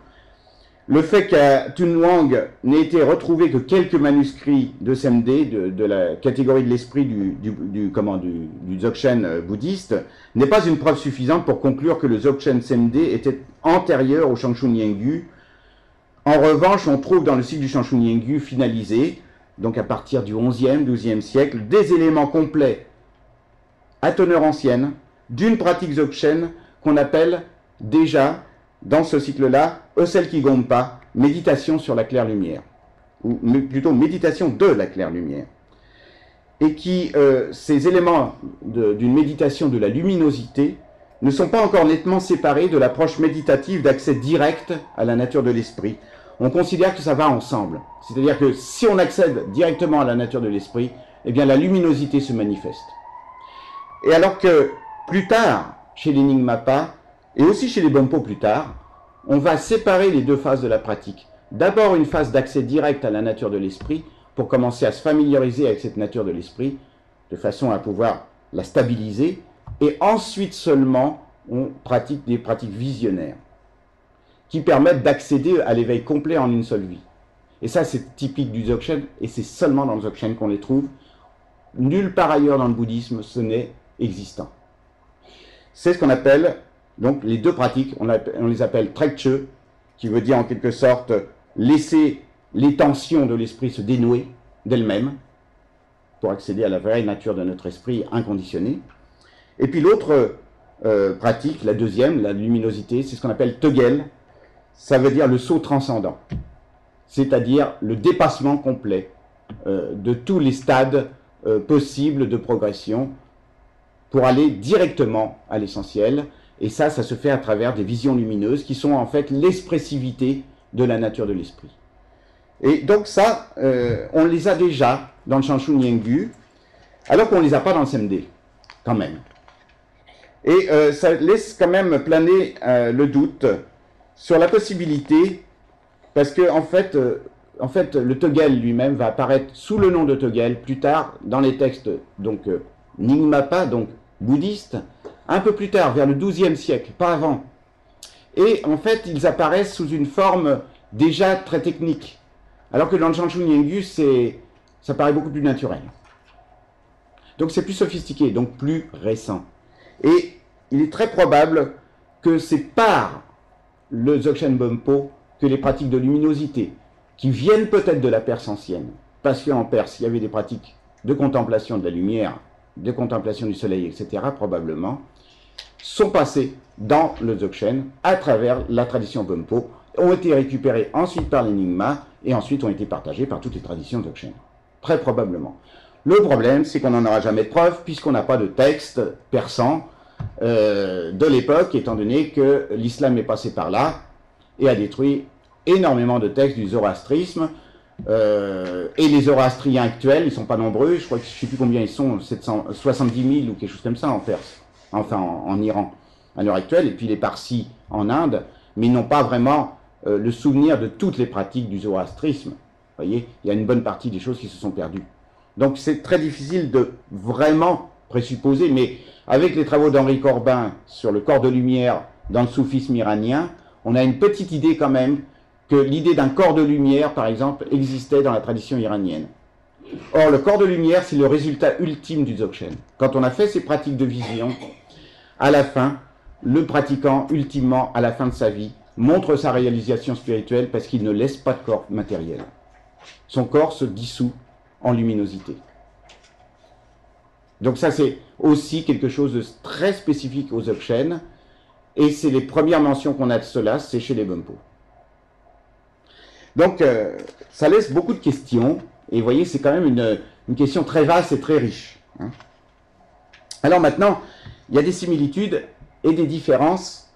Le fait qu'à Tunhuang n'ait été retrouvé que quelques manuscrits de SMD, de la catégorie de l'esprit du Dzogchen bouddhiste, n'est pas une preuve suffisante pour conclure que le Dzogchen SMD était antérieur au Shanshu Nyingyu. En revanche, on trouve dans le cycle du Shanshu Nyingyu finalisé, donc à partir du XIe, XIIe siècle, des éléments complets à teneur ancienne d'une pratique Dzogchen qu'on appelle déjà, dans ce cycle-là, Ösel Gompa, méditation sur la claire lumière, ou plutôt méditation de la claire lumière. Et qui, ces éléments d'une méditation de la luminosité ne sont pas encore nettement séparés de l'approche méditative d'accès direct à la nature de l'esprit. On considère que ça va ensemble. C'est-à-dire que si on accède directement à la nature de l'esprit, eh bien la luminosité se manifeste. Et alors que plus tard, chez les Nyingmapa, et aussi chez les Bonpo plus tard, on va séparer les deux phases de la pratique. D'abord une phase d'accès direct à la nature de l'esprit, pour commencer à se familiariser avec cette nature de l'esprit, de façon à pouvoir la stabiliser, et ensuite seulement on pratique des pratiques visionnaires, qui permettent d'accéder à l'éveil complet en une seule vie. Et ça c'est typique du Dzogchen, et c'est seulement dans le Dzogchen qu'on les trouve. Nulle part ailleurs dans le bouddhisme ce n'est existant. C'est ce qu'on appelle donc les deux pratiques, on les appelle Trekche, qui veut dire en quelque sorte laisser les tensions de l'esprit se dénouer d'elles-mêmes pour accéder à la vraie nature de notre esprit inconditionnée. Et puis l'autre pratique, la deuxième, la luminosité, c'est ce qu'on appelle Tegel, ça veut dire le saut transcendant, c'est-à-dire le dépassement complet de tous les stades possibles de progression pour aller directement à l'essentiel. Et ça se fait à travers des visions lumineuses qui sont en fait l'expressivité de la nature de l'esprit. Et donc ça, on les a déjà dans le Shanshu Nyingyu, alors qu'on ne les a pas dans le SMD, quand même. Et ça laisse quand même planer le doute sur la possibilité, parce que en fait, le Tegel lui-même va apparaître sous le nom de Tegel plus tard dans les textes donc Nyingmapa, donc bouddhistes, un peu plus tard, vers le XIIe siècle, pas avant. Et en fait, ils apparaissent sous une forme déjà très technique. Alors que dans le Shanshu Nyingyu, ça paraît beaucoup plus naturel. Donc c'est plus sophistiqué, donc plus récent. Et il est très probable que c'est par le Dzogchen Bonpo que les pratiques de luminosité, qui viennent peut-être de la Perse ancienne, parce qu'en Perse, il y avait des pratiques de contemplation de la lumière, de contemplation du soleil, etc., probablement, sont passés dans le Dzogchen à travers la tradition Bonpo, ont été récupérés ensuite par les Nyingma et ensuite ont été partagés par toutes les traditions Dzogchen. Très probablement. Le problème, c'est qu'on n'en aura jamais de preuve puisqu'on n'a pas de texte persan de l'époque, étant donné que l'islam est passé par là et a détruit énormément de textes du zoroastrisme. Et les zoroastriens actuels, ils ne sont pas nombreux, je crois que je ne sais plus combien ils sont, 70 000 ou quelque chose comme ça en Perse, enfin en Iran à l'heure actuelle, et puis les Parsis en Inde, mais ils n'ont pas vraiment le souvenir de toutes les pratiques du zoroastrisme. Vous voyez, il y a une bonne partie des choses qui se sont perdues. Donc c'est très difficile de vraiment présupposer, mais avec les travaux d'Henri Corbin sur le corps de lumière dans le soufisme iranien, on a une petite idée quand même que l'idée d'un corps de lumière, par exemple, existait dans la tradition iranienne. Or, le corps de lumière, c'est le résultat ultime du Dzogchen. Quand on a fait ces pratiques de vision, à la fin, le pratiquant, ultimement, à la fin de sa vie, montre sa réalisation spirituelle parce qu'il ne laisse pas de corps matériel. Son corps se dissout en luminosité. Donc ça, c'est aussi quelque chose de très spécifique aux Dzogchen, et c'est les premières mentions qu'on a de cela, c'est chez les Bonpo. Donc, ça laisse beaucoup de questions, et vous voyez, c'est quand même une question très vaste et très riche. Hein. Alors maintenant, il y a des similitudes et des différences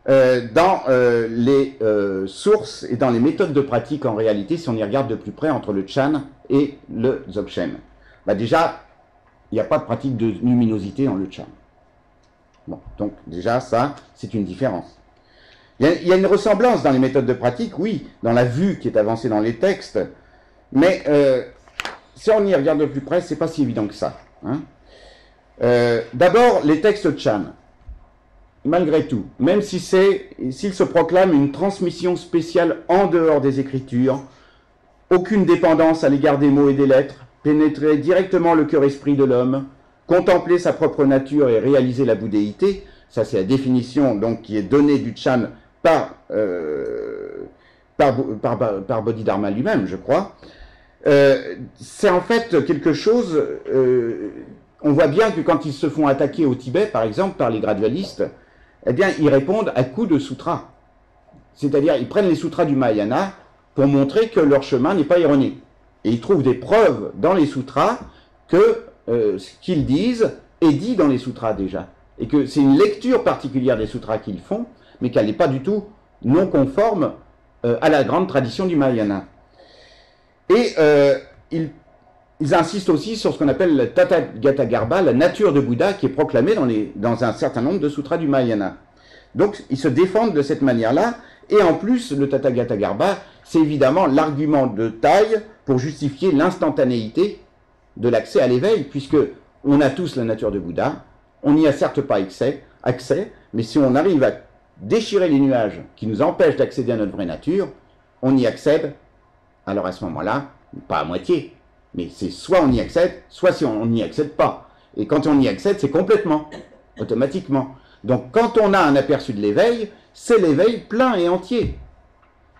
dans les sources et dans les méthodes de pratique en réalité, si on y regarde de plus près, entre le Chan et le Dzogchen. Bah déjà, il n'y a pas de pratique de luminosité dans le Chan. Bon, donc déjà, ça, c'est une différence. Il y a une ressemblance dans les méthodes de pratique, oui, dans la vue qui est avancée dans les textes, mais si on y regarde de plus près, c'est pas si évident que ça. Hein. D'abord, les textes Chan, malgré tout, même si s'ils se proclament une transmission spéciale en dehors des écritures, aucune dépendance à l'égard des mots et des lettres, pénétrer directement le cœur-esprit de l'homme, contempler sa propre nature et réaliser la bouddhéité, ça c'est la définition donc, qui est donnée du Chan par Bodhidharma lui-même, je crois, c'est en fait quelque chose, on voit bien que quand ils se font attaquer au Tibet, par exemple, par les gradualistes, eh bien, ils répondent à coups de sutras. C'est-à-dire, ils prennent les sutras du Mahayana pour montrer que leur chemin n'est pas erroné. Et ils trouvent des preuves dans les sutras que ce qu'ils disent est dit dans les sutras déjà. Et que c'est une lecture particulière des sutras qu'ils font, mais qu'elle n'est pas du tout non conforme à la grande tradition du Mahayana. Et ils insistent aussi sur ce qu'on appelle le Tathagata-garbha, la nature de Bouddha, qui est proclamée dans un certain nombre de sutras du Mahayana. Donc ils se défendent de cette manière-là, et en plus, le Tathagata-garbha, c'est évidemment l'argument de taille pour justifier l'instantanéité de l'accès à l'éveil, puisque on a tous la nature de Bouddha, on n'y a certes pas accès, mais si on arrive à déchirer les nuages qui nous empêchent d'accéder à notre vraie nature, on y accède, alors à ce moment-là, pas à moitié, mais c'est soit on y accède, soit si on n'y accède pas. Et quand on y accède, c'est complètement, automatiquement. Donc quand on a un aperçu de l'éveil, c'est l'éveil plein et entier.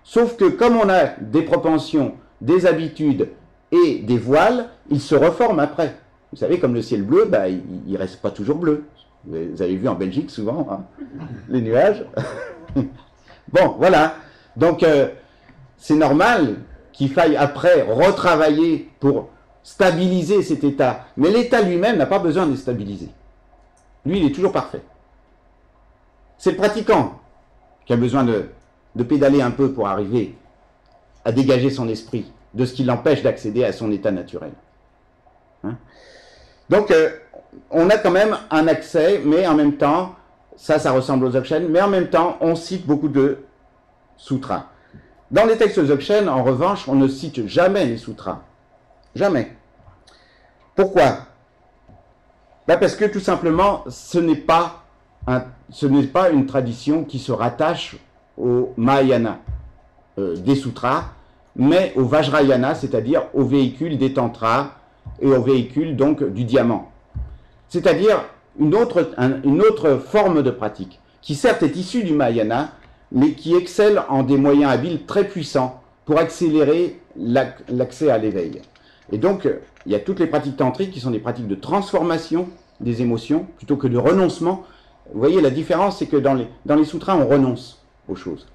Sauf que comme on a des propensions, des habitudes et des voiles, il se reforme après. Vous savez, comme le ciel bleu, bah, il ne reste pas toujours bleu. Vous avez vu en Belgique souvent, hein, les nuages. Bon, voilà. Donc, c'est normal qu'il faille après retravailler pour stabiliser cet état. Mais l'état lui-même n'a pas besoin d'être stabilisé. Lui, il est toujours parfait. C'est le pratiquant qui a besoin de pédaler un peu pour arriver à dégager son esprit de ce qui l'empêche d'accéder à son état naturel. Hein? Donc, on a quand même un accès, mais en même temps, ça ressemble aux Dzogchen, mais en même temps, on cite beaucoup de sutras. Dans les textes Dzogchen, en revanche, on ne cite jamais les sutras. Jamais. Pourquoi? Ben parce que tout simplement, ce n'est pas une tradition qui se rattache au Mahayana des sutras, mais au Vajrayana, c'est-à-dire au véhicule des tantras et au véhicule donc du diamant. C'est-à-dire une autre forme de pratique, qui certes est issue du Mahayana, mais qui excelle en des moyens habiles très puissants pour accélérer l'accès à l'éveil. Et donc, il y a toutes les pratiques tantriques qui sont des pratiques de transformation des émotions, plutôt que de renoncement. Vous voyez, la différence, c'est que dans les sutras, on renonce aux choses.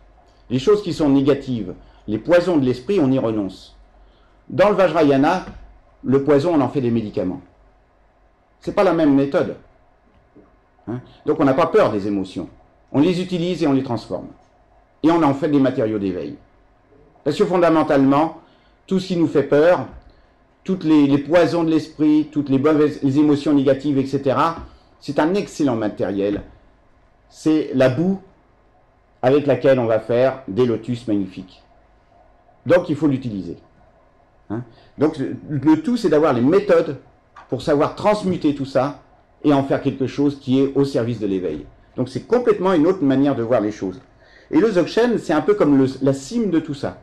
Les choses qui sont négatives, les poisons de l'esprit, on y renonce. Dans le Vajrayana, le poison, on en fait des médicaments. C'est pas la même méthode. Hein? Donc on n'a pas peur des émotions. On les utilise et on les transforme. Et on en fait des matériaux d'éveil. Parce que fondamentalement, tout ce qui nous fait peur, toutes les poisons de l'esprit, toutes les émotions négatives, etc., c'est un excellent matériel. C'est la boue avec laquelle on va faire des lotus magnifiques. Donc il faut l'utiliser. Hein? Donc le tout, c'est d'avoir les méthodes pour savoir transmuter tout ça et en faire quelque chose qui est au service de l'éveil. Donc c'est complètement une autre manière de voir les choses. Et le Dzogchen, c'est un peu comme la cime de tout ça.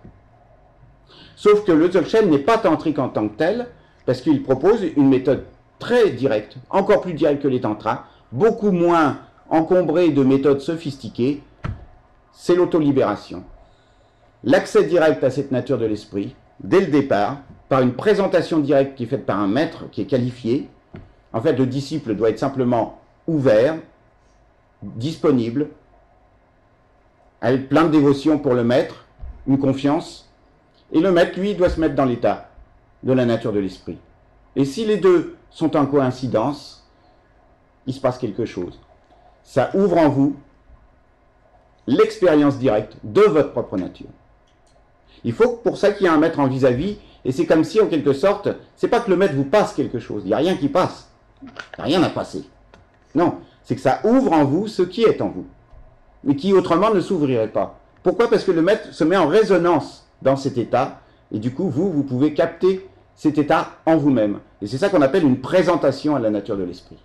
Sauf que le Dzogchen n'est pas tantrique en tant que tel, parce qu'il propose une méthode très directe, encore plus directe que les tantras, beaucoup moins encombrée de méthodes sophistiquées. C'est l'autolibération. L'accès direct à cette nature de l'esprit, dès le départ, par une présentation directe qui est faite par un maître qui est qualifié, En fait, le disciple doit être simplement ouvert, disponible, avec plein de dévotion pour le maître, une confiance, et le maître, lui, doit se mettre dans l'état de la nature de l'esprit. Et si les deux sont en coïncidence, il se passe quelque chose. Ça ouvre en vous l'expérience directe de votre propre nature. Il faut pour ça qu'il y ait un maître en vis-à-vis, et c'est comme si, en quelque sorte, c'est pas que le maître vous passe quelque chose, il n'y a rien qui passe, il n'y a rien à passer. Non, c'est que ça ouvre en vous ce qui est en vous, mais qui autrement ne s'ouvrirait pas. Pourquoi? Parce que le maître se met en résonance dans cet état, et du coup, vous pouvez capter cet état en vous-même. Et c'est ça qu'on appelle une présentation à la nature de l'esprit.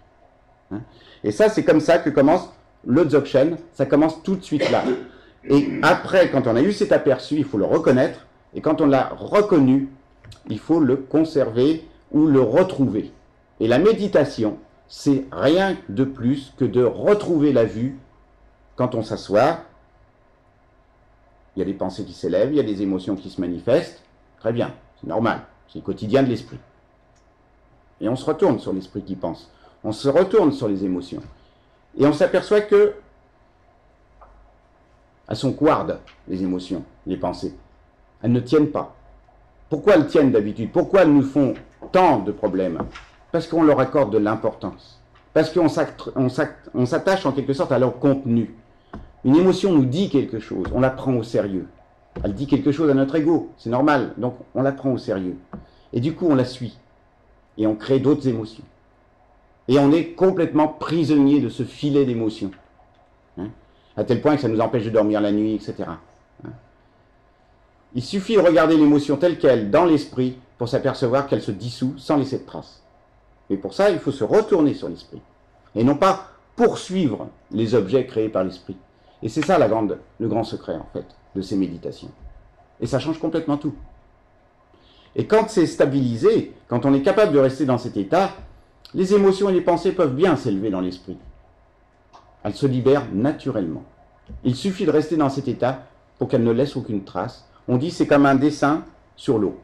Hein? Et ça, c'est comme ça que commence le Dzogchen, ça commence tout de suite là. Et après, quand on a eu cet aperçu, il faut le reconnaître, et quand on l'a reconnu, il faut le conserver ou le retrouver. Et la méditation, c'est rien de plus que de retrouver la vue quand on s'assoit. Il y a des pensées qui s'élèvent, il y a des émotions qui se manifestent. Très bien, c'est normal, c'est le quotidien de l'esprit. Et on se retourne sur l'esprit qui pense. On se retourne sur les émotions. Et on s'aperçoit que elles sont couardes, les émotions, les pensées. Elles ne tiennent pas. Pourquoi elles tiennent d'habitude? Pourquoi elles nous font tant de problèmes? Parce qu'on leur accorde de l'importance. Parce qu'on s'attache en quelque sorte à leur contenu. Une émotion nous dit quelque chose, on la prend au sérieux. Elle dit quelque chose à notre ego, c'est normal, donc on la prend au sérieux. Et du coup, on la suit. Et on crée d'autres émotions. Et on est complètement prisonnier de ce filet d'émotions. Hein? À tel point que ça nous empêche de dormir la nuit, etc. Hein? Il suffit de regarder l'émotion telle qu'elle, dans l'esprit, pour s'apercevoir qu'elle se dissout sans laisser de traces. Et pour ça, il faut se retourner sur l'esprit. Et non pas poursuivre les objets créés par l'esprit. Et c'est ça le grand secret, en fait, de ces méditations. Et ça change complètement tout. Et quand c'est stabilisé, quand on est capable de rester dans cet état, les émotions et les pensées peuvent bien s'élever dans l'esprit. Elles se libèrent naturellement. Il suffit de rester dans cet état pour qu'elles ne laissent aucune trace. On dit c'est comme un dessin sur l'eau.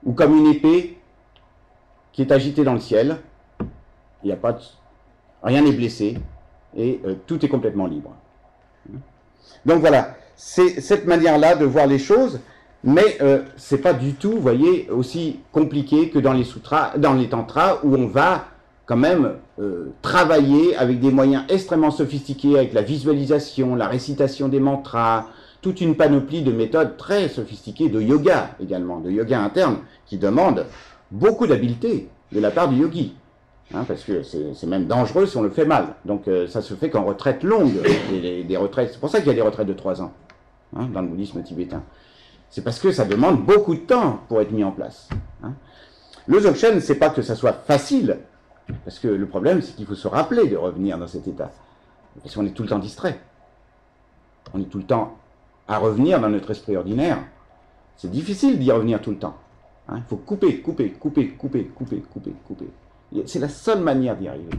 Ou comme une épée qui est agitée dans le ciel. Il n'y a pas de... Rien n'est blessé. Et tout est complètement libre. Donc voilà, c'est cette manière-là de voir les choses, mais c'est pas du tout, vous voyez, aussi compliqué que dans les sutras, dans les tantras, où on va quand même travailler avec des moyens extrêmement sophistiqués, avec la visualisation, la récitation des mantras, toute une panoplie de méthodes très sophistiquées de yoga également, de yoga interne, qui demandent beaucoup d'habileté de la part du yogi. Hein, parce que c'est même dangereux si on le fait mal. Donc ça se fait qu'en retraite longue, des retraites, c'est pour ça qu'il y a des retraites de 3 ans, hein, dans le bouddhisme tibétain. C'est parce que ça demande beaucoup de temps pour être mis en place. Hein. Le Dzogchen, c'est pas que ça soit facile, parce que le problème, c'est qu'il faut se rappeler de revenir dans cet état. Parce qu'on est tout le temps distrait. On est tout le temps à revenir dans notre esprit ordinaire. C'est difficile d'y revenir tout le temps. Hein. Il faut couper. C'est la seule manière d'y arriver.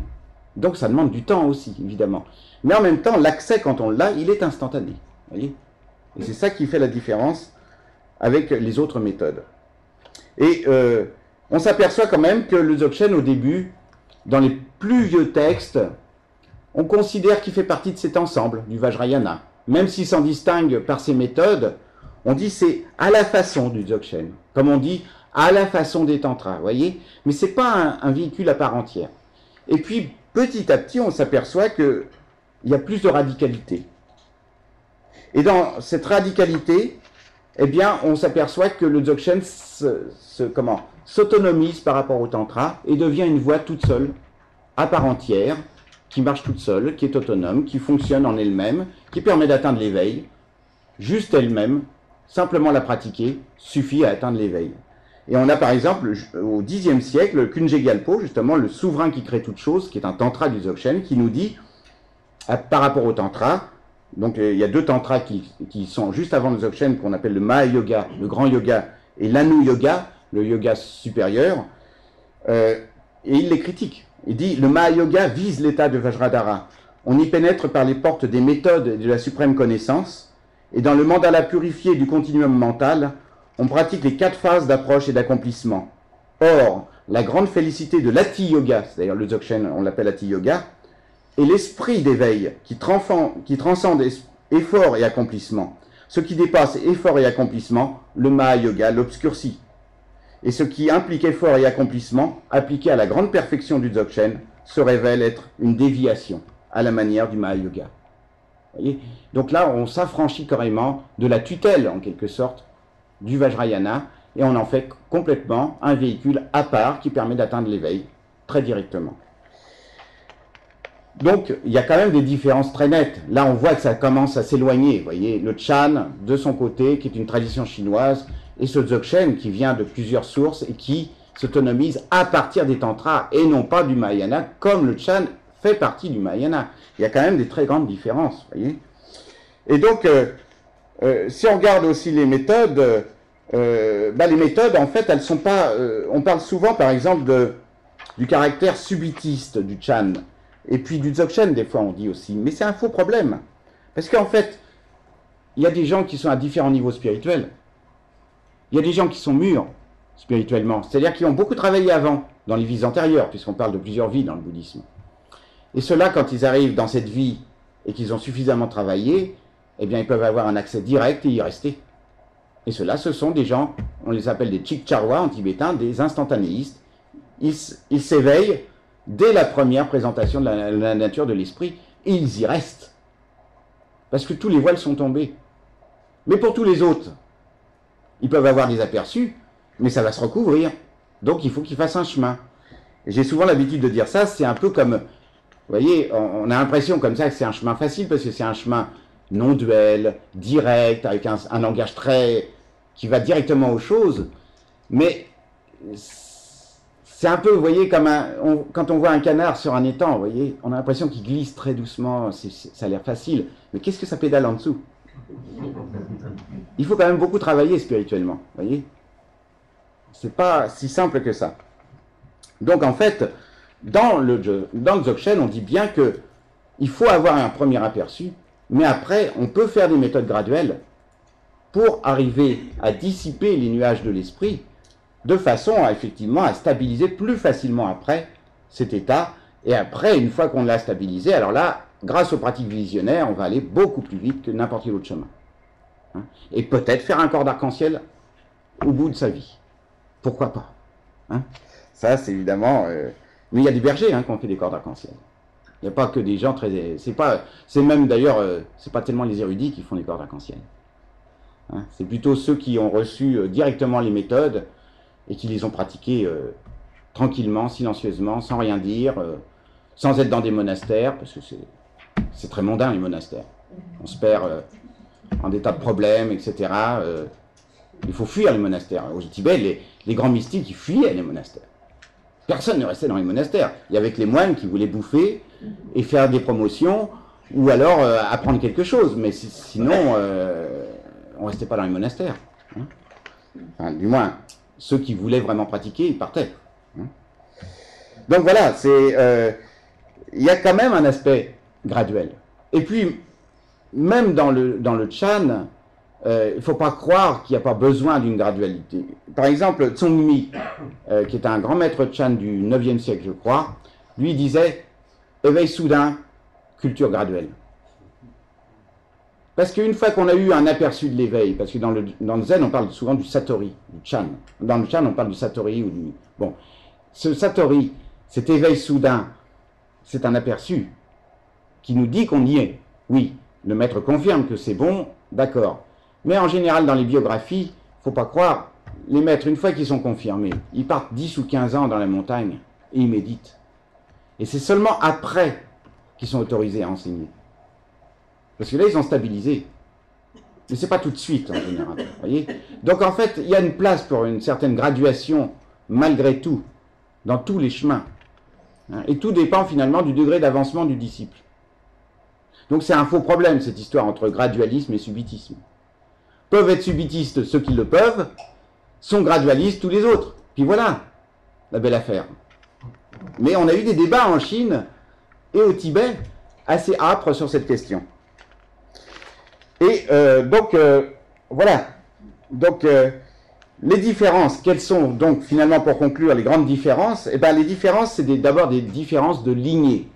Donc ça demande du temps aussi, évidemment. Mais en même temps, l'accès, quand on l'a, il est instantané. Voyez ? Et c'est ça qui fait la différence avec les autres méthodes. Et on s'aperçoit quand même que le Dzogchen, au début, dans les plus vieux textes, on considère qu'il fait partie de cet ensemble, du Vajrayana. Même s'il s'en distingue par ses méthodes, on dit c'est à la façon du Dzogchen. Comme on dit à la façon des tantras, voyez. Mais ce n'est pas un véhicule à part entière. Et puis, petit à petit, on s'aperçoit qu'il y a plus de radicalité. Et dans cette radicalité, eh bien, on s'aperçoit que le Dzogchen s'autonomise par rapport au tantra et devient une voie toute seule, à part entière, qui marche toute seule, qui est autonome, qui fonctionne en elle-même, qui permet d'atteindre l'éveil, juste elle-même, simplement la pratiquer, suffit à atteindre l'éveil. Et on a par exemple, au Xe siècle, Kunje Gyalpo, justement, le souverain qui crée toute chose, qui est un tantra du Dzogchen, qui nous dit, par rapport au tantra, donc il y a 2 tantras qui sont juste avant le Dzogchen, qu'on appelle le Maha-yoga, le grand yoga, et l'Anu-yoga, le yoga supérieur, et il les critique. Il dit, le Maha-yoga vise l'état de Vajradhara. On y pénètre par les portes des méthodes et de la suprême connaissance, et dans le mandala purifié du continuum mental, on pratique les 4 phases d'approche et d'accomplissement. Or, la grande félicité de l'Ati Yoga, c'est-à-dire le Dzogchen, on l'appelle Ati Yoga, et l'esprit d'éveil qui transcende effort et accomplissement. Ce qui dépasse effort et accomplissement, le Mahayoga l'obscurcit. Et ce qui implique effort et accomplissement, appliqué à la grande perfection du Dzogchen, se révèle être une déviation, à la manière du Mahayoga. Voyez, donc là, on s'affranchit carrément de la tutelle, en quelque sorte, du Vajrayana, et on en fait complètement un véhicule à part qui permet d'atteindre l'éveil très directement. Donc, il y a quand même des différences très nettes. Là, on voit que ça commence à s'éloigner. Vous voyez, le Chan, de son côté, qui est une tradition chinoise, et ce Dzogchen, qui vient de plusieurs sources et qui s'autonomise à partir des tantras, et non pas du Mahayana, comme le Chan fait partie du Mahayana. Il y a quand même des très grandes différences, vous voyez. Et donc, si on regarde aussi les méthodes, les méthodes, en fait, elles sont pas... on parle souvent, par exemple, du caractère subitiste du Chan, et puis du Dzogchen, des fois, on dit aussi. Mais c'est un faux problème. Parce qu'en fait, il y a des gens qui sont à différents niveaux spirituels. Il y a des gens qui sont mûrs spirituellement, c'est-à-dire qui ont beaucoup travaillé avant, dans les vies antérieures, puisqu'on parle de plusieurs vies dans le bouddhisme. Et ceux-là, quand ils arrivent dans cette vie et qu'ils ont suffisamment travaillé, eh bien, ils peuvent avoir un accès direct et y rester. Et ceux-là, ce sont des gens, on les appelle des Chikcharwa en tibétain, des instantanéistes. Ils s'éveillent dès la première présentation de la nature de l'esprit, et ils y restent. Parce que tous les voiles sont tombés. Mais pour tous les autres, ils peuvent avoir des aperçus, mais ça va se recouvrir. Donc il faut qu'ils fassent un chemin. J'ai souvent l'habitude de dire ça, c'est un peu comme... Vous voyez, on a l'impression comme ça que c'est un chemin facile, parce que c'est un chemin non-duel, direct, avec un langage très... qui va directement aux choses. Mais c'est un peu, vous voyez, comme quand on voit un canard sur un étang, vous voyez, on a l'impression qu'il glisse très doucement, ça a l'air facile. Mais qu'est-ce que ça pédale en dessous? Il faut quand même beaucoup travailler spirituellement, vous voyez. C'est pas si simple que ça. Donc en fait, dans le Dzogchen, on dit bien que il faut avoir un premier aperçu, mais après, on peut faire des méthodes graduelles pour arriver à dissiper les nuages de l'esprit, de façon à, effectivement, à stabiliser plus facilement après cet état. Et après, une fois qu'on l'a stabilisé, alors là, grâce aux pratiques visionnaires, on va aller beaucoup plus vite que n'importe quel autre chemin. Et peut-être faire un corps d'arc-en-ciel au bout de sa vie. Pourquoi pas? Ça, c'est évidemment... Mais il y a des bergers qui ont fait des corps d'arc-en-ciel. Il n'y a pas que des gens très... C'est même d'ailleurs... c'est pas tellement les érudits qui font des corps d'arc-en-ciel. C'est plutôt ceux qui ont reçu directement les méthodes et qui les ont pratiquées tranquillement, silencieusement, sans rien dire, sans être dans des monastères, parce que c'est très mondain les monastères. On se perd en des tas de problèmes, etc. Il faut fuir les monastères. Au Tibet, les grands mystiques, ils fuyaient les monastères. Personne ne restait dans les monastères. Il y avait que les moines qui voulaient bouffer et faire des promotions, ou alors apprendre quelque chose. Mais sinon, on ne restait pas dans les monastères. Enfin, du moins, ceux qui voulaient vraiment pratiquer, ils partaient. Donc voilà, il y a quand même un aspect graduel. Et puis, même dans le Chan, il ne faut pas croire qu'il n'y a pas besoin d'une gradualité. Par exemple, Tsongmi, qui est un grand maître Chan du 9e siècle, je crois, lui disait « éveil soudain, culture graduelle ». Parce qu'une fois qu'on a eu un aperçu de l'éveil, parce que dans le Zen, on parle souvent du Satori, du Chan. Dans le Chan, on parle du Satori ou du... Bon, ce Satori, cet éveil soudain, c'est un aperçu qui nous dit qu'on y est. Oui, le maître confirme que c'est bon, d'accord. Mais en général, dans les biographies, il ne faut pas croire, les maîtres, une fois qu'ils sont confirmés, ils partent 10 ou 15 ans dans la montagne et ils méditent. Et c'est seulement après qu'ils sont autorisés à enseigner. Parce que là, ils ont stabilisé. Mais ce n'est pas tout de suite, en général. Voyez. Donc, en fait, il y a une place pour une certaine graduation, malgré tout, dans tous les chemins. Et tout dépend, finalement, du degré d'avancement du disciple. Donc, c'est un faux problème, cette histoire entre gradualisme et subitisme. Peuvent être subitistes ceux qui le peuvent, sont gradualistes tous les autres. Puis voilà, la belle affaire. Mais on a eu des débats en Chine et au Tibet assez âpres sur cette question. Et donc, voilà. Donc, Les différences, quelles sont donc finalement pour conclure les grandes différences? Eh bien les différences, c'est d'abord des différences de lignées.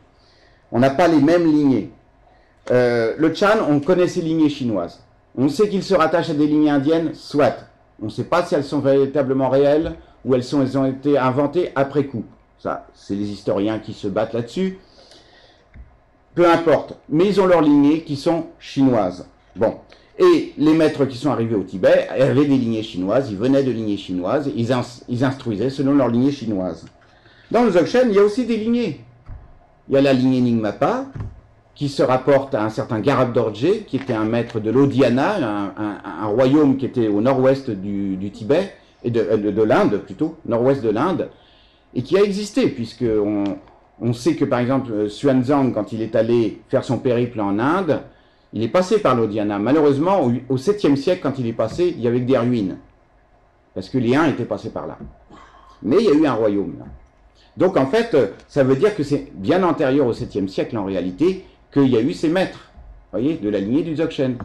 On n'a pas les mêmes lignées. Le Chan, on connaît ses lignées chinoises. On sait qu'il se rattache à des lignées indiennes, soit. On ne sait pas si elles sont véritablement réelles ou elles ont été inventées après coup. Ça, c'est les historiens qui se battent là-dessus. Peu importe. Mais ils ont leurs lignées qui sont chinoises. Bon. Et les maîtres qui sont arrivés au Tibet avaient des lignées chinoises, ils venaient de lignées chinoises, ils instruisaient selon leur lignée chinoise. Dans le Dzogchen, il y a aussi des lignées. Il y a la lignée Nyingmapa, qui se rapporte à un certain Garab Dorje, qui était un maître de l'Odhyana, un royaume qui était au nord-ouest du Tibet, et de l'Inde plutôt, nord-ouest de l'Inde, et qui a existé, puisque on sait que par exemple Xuanzang, quand il est allé faire son périple en Inde, il est passé par l'Odhyana. Malheureusement, au 7e siècle, quand il est passé, il y avait que des ruines, parce que les Huns étaient passés par là. Mais il y a eu un royaume là. Donc en fait, ça veut dire que c'est bien antérieur au 7e siècle en réalité, qu'il y a eu ces maîtres, voyez, de la lignée du Dzogchen.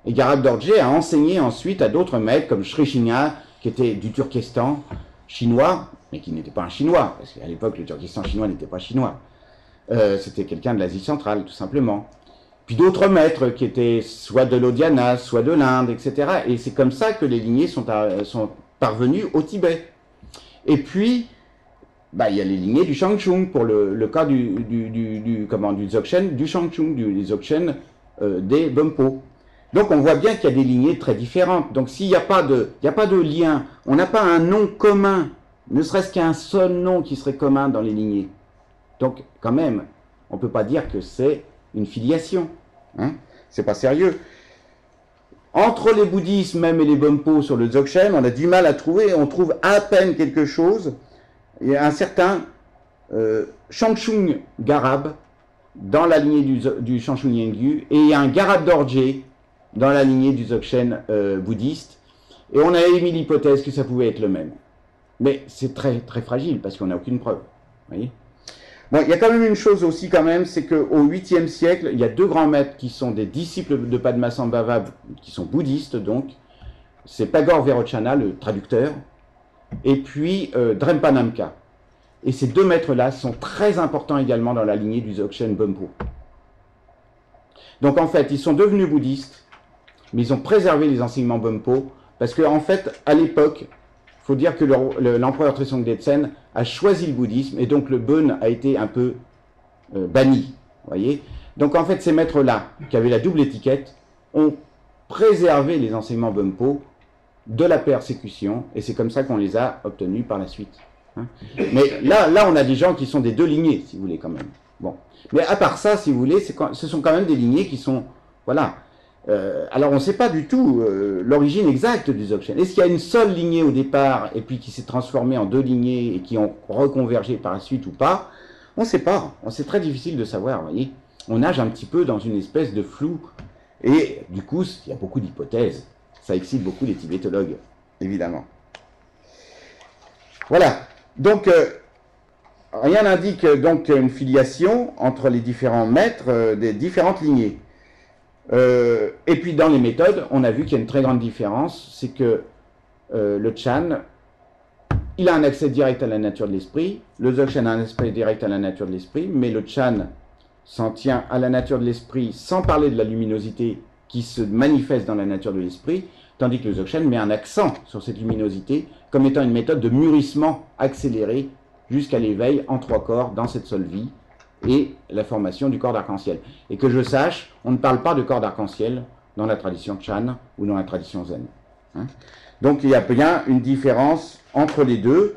Et Garab Dorje a enseigné ensuite à d'autres maîtres, comme Sri Shinga, qui était du Turkestan chinois, mais qui n'était pas un chinois, parce qu'à l'époque, le Turkestan chinois n'était pas chinois. C'était quelqu'un de l'Asie centrale, tout simplement. Puis d'autres maîtres qui étaient soit de l'Odhyana, soit de l'Inde, etc. Et c'est comme ça que les lignées sont parvenues au Tibet. Et puis, il y a les lignées du Shangchung, pour le cas du Dzogchen, du Shangchung, du Dzogchen des Bumpo. Donc on voit bien qu'il y a des lignées très différentes. Donc s'il n'y a pas de lien, on n'a pas un nom commun, ne serait-ce qu'un seul nom qui serait commun dans les lignées. Donc quand même, on ne peut pas dire que c'est une filiation. Hein, c'est pas sérieux. Entre les bouddhismes même et les Bumpo sur le Dzogchen, on a du mal à trouver, on trouve à peine quelque chose. Il y a un certain Shangchung Garab dans la lignée du Shangchung Yengyu, et il y a un Garab Dorje dans la lignée du Dzogchen bouddhiste, et on a émis l'hypothèse que ça pouvait être le même. Mais c'est très très fragile, parce qu'on n'a aucune preuve. Vous voyez ? Bon, il y a quand même une chose aussi quand même, c'est qu'au 8e siècle, il y a deux grands maîtres qui sont des disciples de Padmasambhava, qui sont bouddhistes donc. C'est Pagor Vairochana, le traducteur, et puis Drempa Namkha. Et ces deux maîtres-là sont très importants également dans la lignée du Dzogchen Bumpo. Donc en fait, ils sont devenus bouddhistes, mais ils ont préservé les enseignements Bumpo, parce qu'en fait, à l'époque, il faut dire que l'empereur Trisong Detsen a choisi le bouddhisme, et donc le Bön a été un peu banni. Voyez. Donc en fait, ces maîtres-là, qui avaient la double étiquette, ont préservé les enseignements Bumpo de la persécution, et c'est comme ça qu'on les a obtenus par la suite. Hein. Mais là, on a des gens qui sont des deux lignées, si vous voulez, quand même. Bon. Mais à part ça, si vous voulez, ce sont quand même des lignées qui sont... Voilà. Alors on ne sait pas du tout l'origine exacte du Dzogchen. Est-ce qu'il y a une seule lignée au départ, et puis qui s'est transformée en deux lignées, et qui ont reconvergé par la suite ou pas? On ne sait pas. C'est très difficile de savoir, vous voyez. On nage un petit peu dans une espèce de flou, et du coup, il y a beaucoup d'hypothèses. Ça excite beaucoup les tibétologues, évidemment. Voilà. Donc, rien n'indique donc une filiation entre les différents maîtres des différentes lignées. Et puis, dans les méthodes, on a vu qu'il y a une très grande différence. C'est que le Chan, il a un accès direct à la nature de l'esprit. Le Dzogchen a un accès direct à la nature de l'esprit. Mais le Chan s'en tient à la nature de l'esprit sans parler de la luminosité qui se manifeste dans la nature de l'esprit, tandis que le Dzogchen met un accent sur cette luminosité comme étant une méthode de mûrissement accéléré jusqu'à l'éveil en 3 corps dans cette seule vie et la formation du corps d'arc-en-ciel. Et que je sache, on ne parle pas de corps d'arc-en-ciel dans la tradition Chan ou dans la tradition Zen. Hein. Donc il y a bien une différence entre les deux,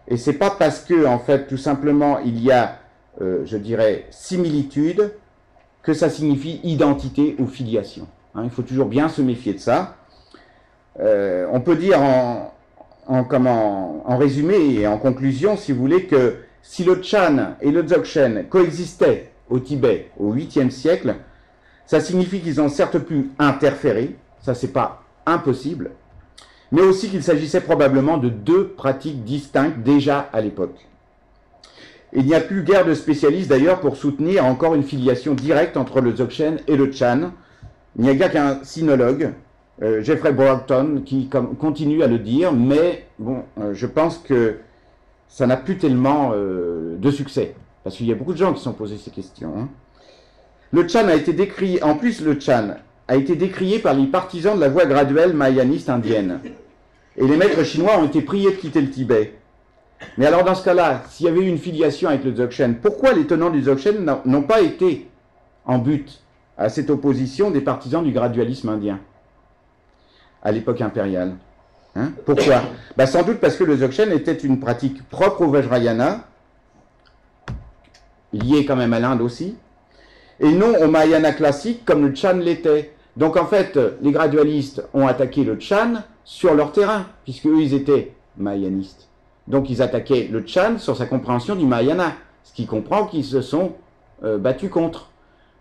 et c'est pas parce que, en fait, tout simplement, il y a, je dirais, similitude, que ça signifie identité ou filiation. Hein, il faut toujours bien se méfier de ça. On peut dire en résumé et en conclusion, si vous voulez, que si le Chan et le Dzogchen coexistaient au Tibet au 8e siècle, ça signifie qu'ils ont certes pu interférer, ça c'est pas impossible, mais aussi qu'il s'agissait probablement de deux pratiques distinctes déjà à l'époque. Il n'y a plus guère de spécialistes d'ailleurs pour soutenir encore une filiation directe entre le Dzogchen et le Chan. Il n'y a guère qu'un sinologue, Jeffrey Broughton qui continue à le dire, mais bon, je pense que ça n'a plus tellement de succès, parce qu'il y a beaucoup de gens qui se sont posés ces questions. Hein. Le Chan a été décrié, en plus le Chan a été décrié par les partisans de la voie graduelle mahayaniste indienne. Et les maîtres chinois ont été priés de quitter le Tibet. Mais alors dans ce cas-là, s'il y avait eu une filiation avec le Dzogchen, pourquoi les tenants du Dzogchen n'ont pas été en but à cette opposition des partisans du gradualisme indien à l'époque impériale? Hein? Pourquoi? Sans doute parce que le Dzogchen était une pratique propre au Vajrayana, liée quand même à l'Inde aussi, et non au Mahayana classique comme le Chan l'était. Donc en fait, les gradualistes ont attaqué le Chan sur leur terrain, puisque eux ils étaient mahayanistes. Donc ils attaquaient le Chan sur sa compréhension du Mahayana, ce qui comprend qu'ils se sont battus contre.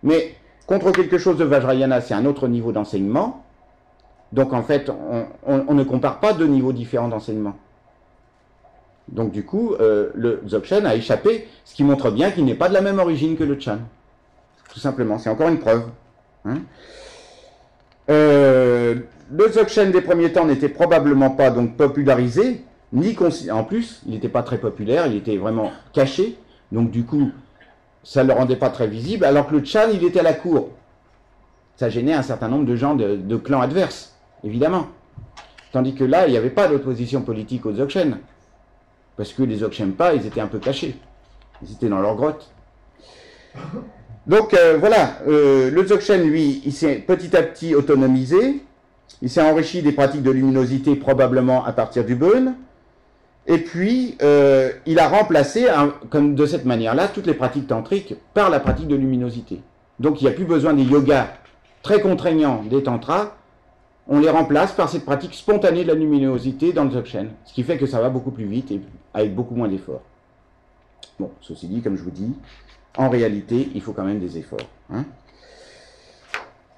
Mais contre quelque chose de Vajrayana, c'est un autre niveau d'enseignement. Donc en fait, on ne compare pas deux niveaux différents d'enseignement. Donc du coup, le Dzogchen a échappé, ce qui montre bien qu'il n'est pas de la même origine que le Chan. Tout simplement, c'est encore une preuve. Hein. Le Dzogchen des premiers temps n'était probablement pas donc popularisé, ni en plus, il n'était pas très populaire, il était vraiment caché, donc du coup, ça ne le rendait pas très visible, alors que le Chan, il était à la cour. Ça gênait un certain nombre de gens de clans adverses, évidemment. Tandis que là, il n'y avait pas d'opposition politique aux Dzogchen, parce que les Dzogchenpa, ils étaient un peu cachés, ils étaient dans leur grotte. Donc voilà, le Dzogchen, lui, il s'est petit à petit autonomisé, il s'est enrichi des pratiques de luminosité probablement à partir du Bön, et puis il a remplacé, comme de cette manière-là, toutes les pratiques tantriques par la pratique de luminosité. Donc il n'y a plus besoin des yogas très contraignants des tantras, on les remplace par cette pratique spontanée de la luminosité dans le Dzogchen, ce qui fait que ça va beaucoup plus vite et avec beaucoup moins d'efforts. Bon, ceci dit, comme je vous dis, en réalité, il faut quand même des efforts. Hein.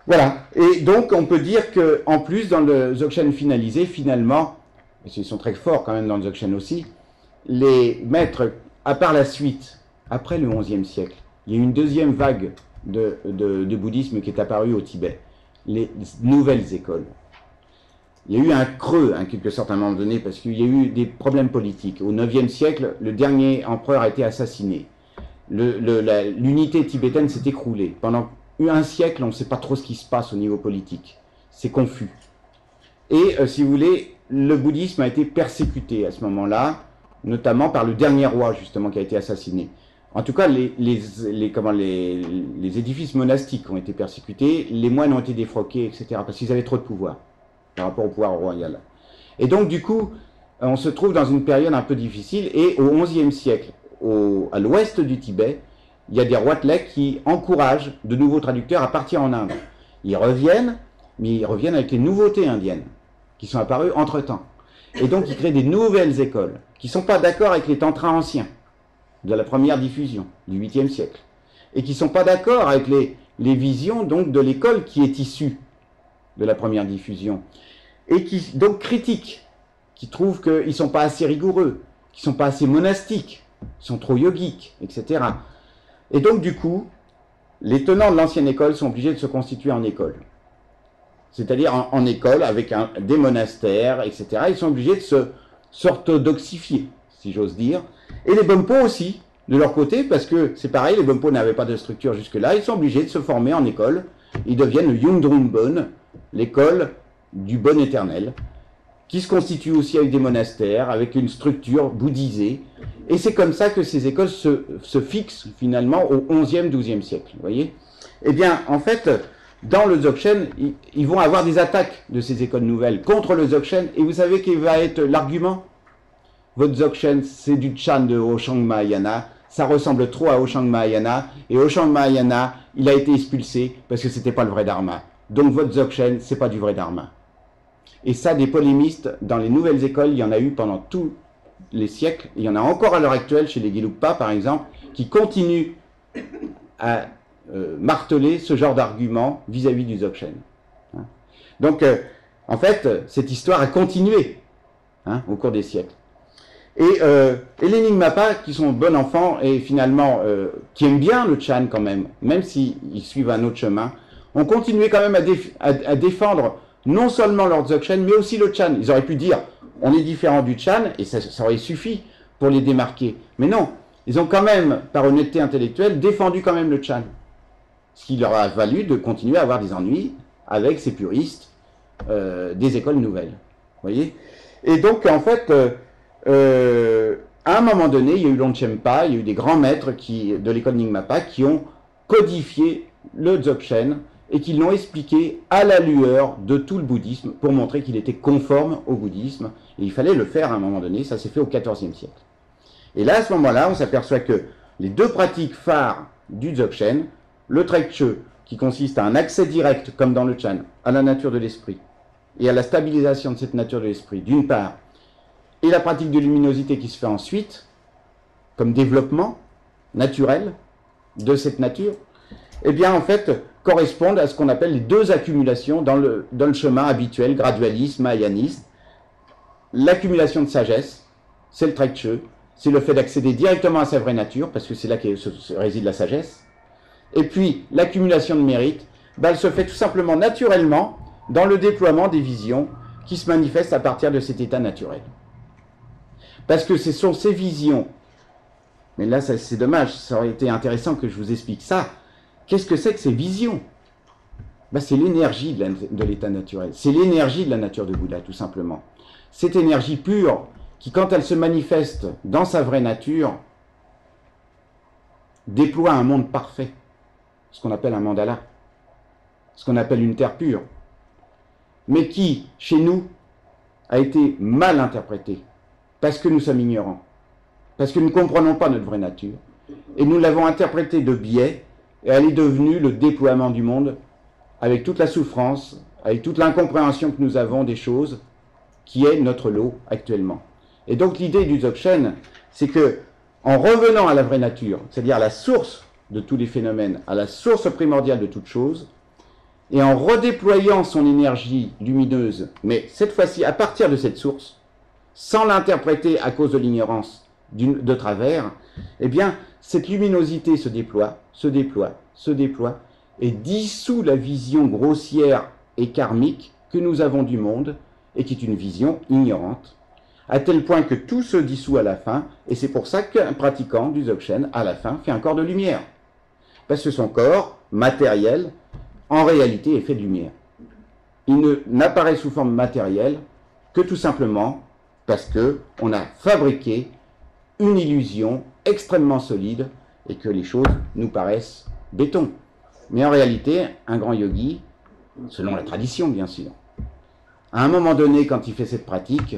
Voilà. Et donc, on peut dire qu'en plus, dans le Dzogchen finalisé, finalement, parce qu'ils sont très forts quand même dans le Dzogchen aussi, les maîtres, à part la suite, après le XIe siècle, il y a eu une deuxième vague de bouddhisme qui est apparue au Tibet, les nouvelles écoles. Il y a eu un creux, en quelque sorte, à un moment donné, parce qu'il y a eu des problèmes politiques. Au IXe siècle, le dernier empereur a été assassiné. L'unité tibétaine s'est écroulée. Pendant un siècle, on ne sait pas trop ce qui se passe au niveau politique. C'est confus. Et, si vous voulez, le bouddhisme a été persécuté à ce moment-là, notamment par le dernier roi, justement, qui a été assassiné. En tout cas, les édifices monastiques ont été persécutés, les moines ont été défroqués, etc., parce qu'ils avaient trop de pouvoir par rapport au pouvoir royal. Et donc, du coup, on se trouve dans une période un peu difficile, et au XIe siècle, à l'ouest du Tibet, il y a des roitelets qui encouragent de nouveaux traducteurs à partir en Inde. Ils reviennent, mais ils reviennent avec les nouveautés indiennes, qui sont apparues entre-temps. Et donc, ils créent des nouvelles écoles, qui ne sont pas d'accord avec les tantras anciens, de la première diffusion, du 8e siècle, et qui ne sont pas d'accord avec les visions donc, de l'école qui est issue de la première diffusion, et qui donc critiquent, qui trouvent qu'ils ne sont pas assez rigoureux, qu'ils ne sont pas assez monastiques, ils sont trop yogiques, etc. Et donc du coup, les tenants de l'ancienne école sont obligés de se constituer en école. C'est-à-dire en école, avec des monastères, etc. Ils sont obligés de s'orthodoxifier, si j'ose dire. Et les Bonpo aussi, de leur côté, parce que c'est pareil, les Bonpo n'avaient pas de structure jusque-là, ils sont obligés de se former en école. Ils deviennent le Yungdrung Bon, l'école du bon éternel, qui se constitue aussi avec des monastères, avec une structure bouddhisée. Et c'est comme ça que ces écoles se fixent finalement au XIe, XIIe siècle. Vous voyez? Eh bien, en fait, dans le Dzogchen, ils vont avoir des attaques de ces écoles nouvelles contre le Dzogchen. Et vous savez quel va être l'argument? Votre Dzogchen, c'est du Chan de Hoshang Mahayana. Ça ressemble trop à Hoshang Mahayana. Et Hoshang Mahayana, il a été expulsé parce que c'était pas le vrai Dharma. Donc votre Dzogchen, c'est pas du vrai Dharma. Et ça, des polémistes, dans les nouvelles écoles, il y en a eu pendant tous les siècles. Il y en a encore à l'heure actuelle, chez les Gelugpa, par exemple, qui continuent à marteler ce genre d'argument vis-à-vis du Dzogchen. Hein. Donc, en fait, cette histoire a continué au cours des siècles. Et les Nyingmapa, qui sont bons enfants et finalement qui aiment bien le Chan quand même s'ils suivent un autre chemin, ont continué quand même à défendre non seulement leur Dzogchen, mais aussi le Chan. Ils auraient pu dire, on est différent du Chan, et ça aurait suffi pour les démarquer. Mais non, ils ont quand même, par honnêteté intellectuelle, défendu quand même le Chan. Ce qui leur a valu de continuer à avoir des ennuis avec ces puristes des écoles nouvelles. Voyez. Et donc, en fait, à un moment donné, il y a eu Longchenpa, il y a eu des grands maîtres de l'école Nyingmapa qui ont codifié le Dzogchen et qui l'ont expliqué à la lueur de tout le bouddhisme pour montrer qu'il était conforme au bouddhisme. Et il fallait le faire à un moment donné, ça s'est fait au XIVe siècle. Et là, à ce moment-là, on s'aperçoit que les deux pratiques phares du Dzogchen, le Trekche, qui consiste à un accès direct, comme dans le Chan, à la nature de l'esprit, et à la stabilisation de cette nature de l'esprit, d'une part, et la pratique de luminosité qui se fait ensuite, comme développement naturel de cette nature, eh bien, en fait, correspondent à ce qu'on appelle les deux accumulations dans le chemin habituel, gradualiste, mahayaniste. L'accumulation de sagesse, c'est le Trekche, c'est le fait d'accéder directement à sa vraie nature, parce que c'est là que réside la sagesse. Et puis, l'accumulation de mérite, elle se fait tout simplement naturellement dans le déploiement des visions qui se manifestent à partir de cet état naturel. Parce que ce sont ces visions, mais là c'est dommage, ça aurait été intéressant que je vous explique ça. Qu'est-ce que c'est que ces visions? C'est l'énergie de l'état naturel, c'est l'énergie de la nature de Bouddha, tout simplement. Cette énergie pure qui, quand elle se manifeste dans sa vraie nature, déploie un monde parfait, ce qu'on appelle un mandala, ce qu'on appelle une terre pure, mais qui, chez nous, a été mal interprétée, parce que nous sommes ignorants, parce que nous ne comprenons pas notre vraie nature, et nous l'avons interprétée de biais, et elle est devenue le déploiement du monde, avec toute la souffrance, avec toute l'incompréhension que nous avons des choses, qui est notre lot actuellement. Et donc l'idée du Dzogchen, c'est que, en revenant à la vraie nature, c'est-à-dire à la source de tous les phénomènes, à la source primordiale de toute chose, et en redéployant son énergie lumineuse, mais cette fois-ci à partir de cette source, sans l'interpréter à cause de l'ignorance de travers, eh bien, cette luminosité se déploie, se déploie, se déploie, et dissout la vision grossière et karmique que nous avons du monde, et qui est une vision ignorante, à tel point que tout se dissout à la fin, et c'est pour ça qu'un pratiquant du Dzogchen, à la fin, fait un corps de lumière. Parce que son corps, matériel, en réalité est fait de lumière. Il n'apparaît sous forme matérielle que tout simplement parce qu'on a fabriqué une illusion extrêmement solide et que les choses nous paraissent béton. Mais en réalité, un grand yogi, selon la tradition bien sûr, à un moment donné, quand il fait cette pratique,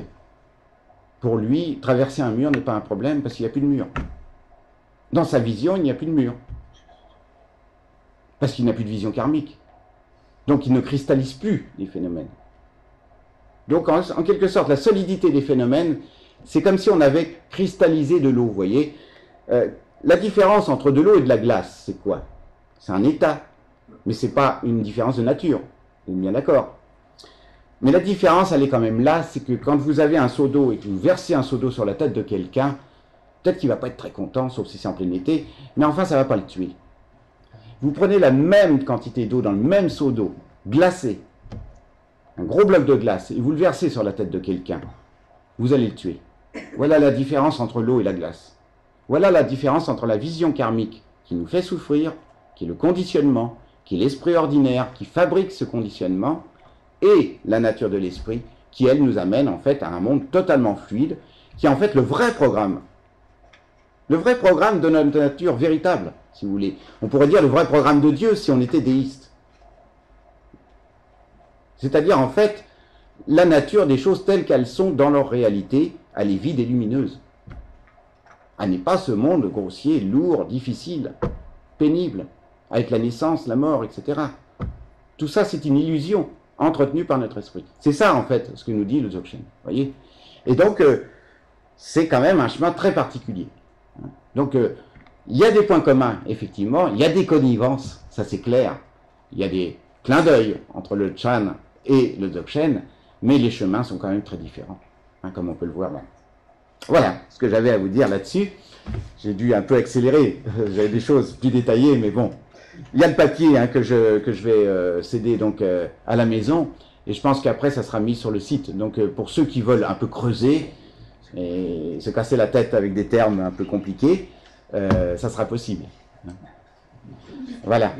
pour lui, traverser un mur n'est pas un problème parce qu'il n'y a plus de mur. Dans sa vision, il n'y a plus de mur. Parce qu'il n'a plus de vision karmique. Donc il ne cristallise plus les phénomènes. Donc en quelque sorte, la solidité des phénomènes, c'est comme si on avait cristallisé de l'eau, vous voyez. La différence entre de l'eau et de la glace, c'est quoi? C'est un état, mais ce n'est pas une différence de nature, vous êtes bien d'accord. Mais la différence, elle est quand même là, c'est que quand vous avez un seau d'eau et que vous versez un seau d'eau sur la tête de quelqu'un, peut-être qu'il ne va pas être très content, sauf si c'est en plein été, mais enfin ça ne va pas le tuer. Vous prenez la même quantité d'eau dans le même seau d'eau, glacé, un gros bloc de glace, et vous le versez sur la tête de quelqu'un, vous allez le tuer. Voilà la différence entre l'eau et la glace. Voilà la différence entre la vision karmique qui nous fait souffrir, qui est le conditionnement, qui est l'esprit ordinaire, qui fabrique ce conditionnement, et la nature de l'esprit, qui elle nous amène en fait à un monde totalement fluide, qui est en fait le vrai programme. Le vrai programme de notre nature véritable, si vous voulez. On pourrait dire le vrai programme de Dieu si on était déiste. C'est-à-dire en fait la nature des choses telles qu'elles sont dans leur réalité, elle est vide et lumineuse. Elle n'est pas ce monde grossier, lourd, difficile, pénible, avec la naissance, la mort, etc. Tout ça c'est une illusion entretenue par notre esprit. C'est ça en fait ce que nous dit le Dzogchen, voyez. Et donc c'est quand même un chemin très particulier. Donc il y a des points communs, effectivement, il y a des connivences, ça c'est clair, il y a des clins d'œil entre le Chan et le Dzogchen, mais les chemins sont quand même très différents, comme on peut le voir là. Voilà ce que j'avais à vous dire là-dessus. J'ai dû un peu accélérer, j'avais des choses plus détaillées, mais bon. Il y a le papier que je vais céder donc à la maison, Et je pense qu'après, ça sera mis sur le site. Donc, pour ceux qui veulent un peu creuser et se casser la tête avec des termes un peu compliqués, ça sera possible. Voilà.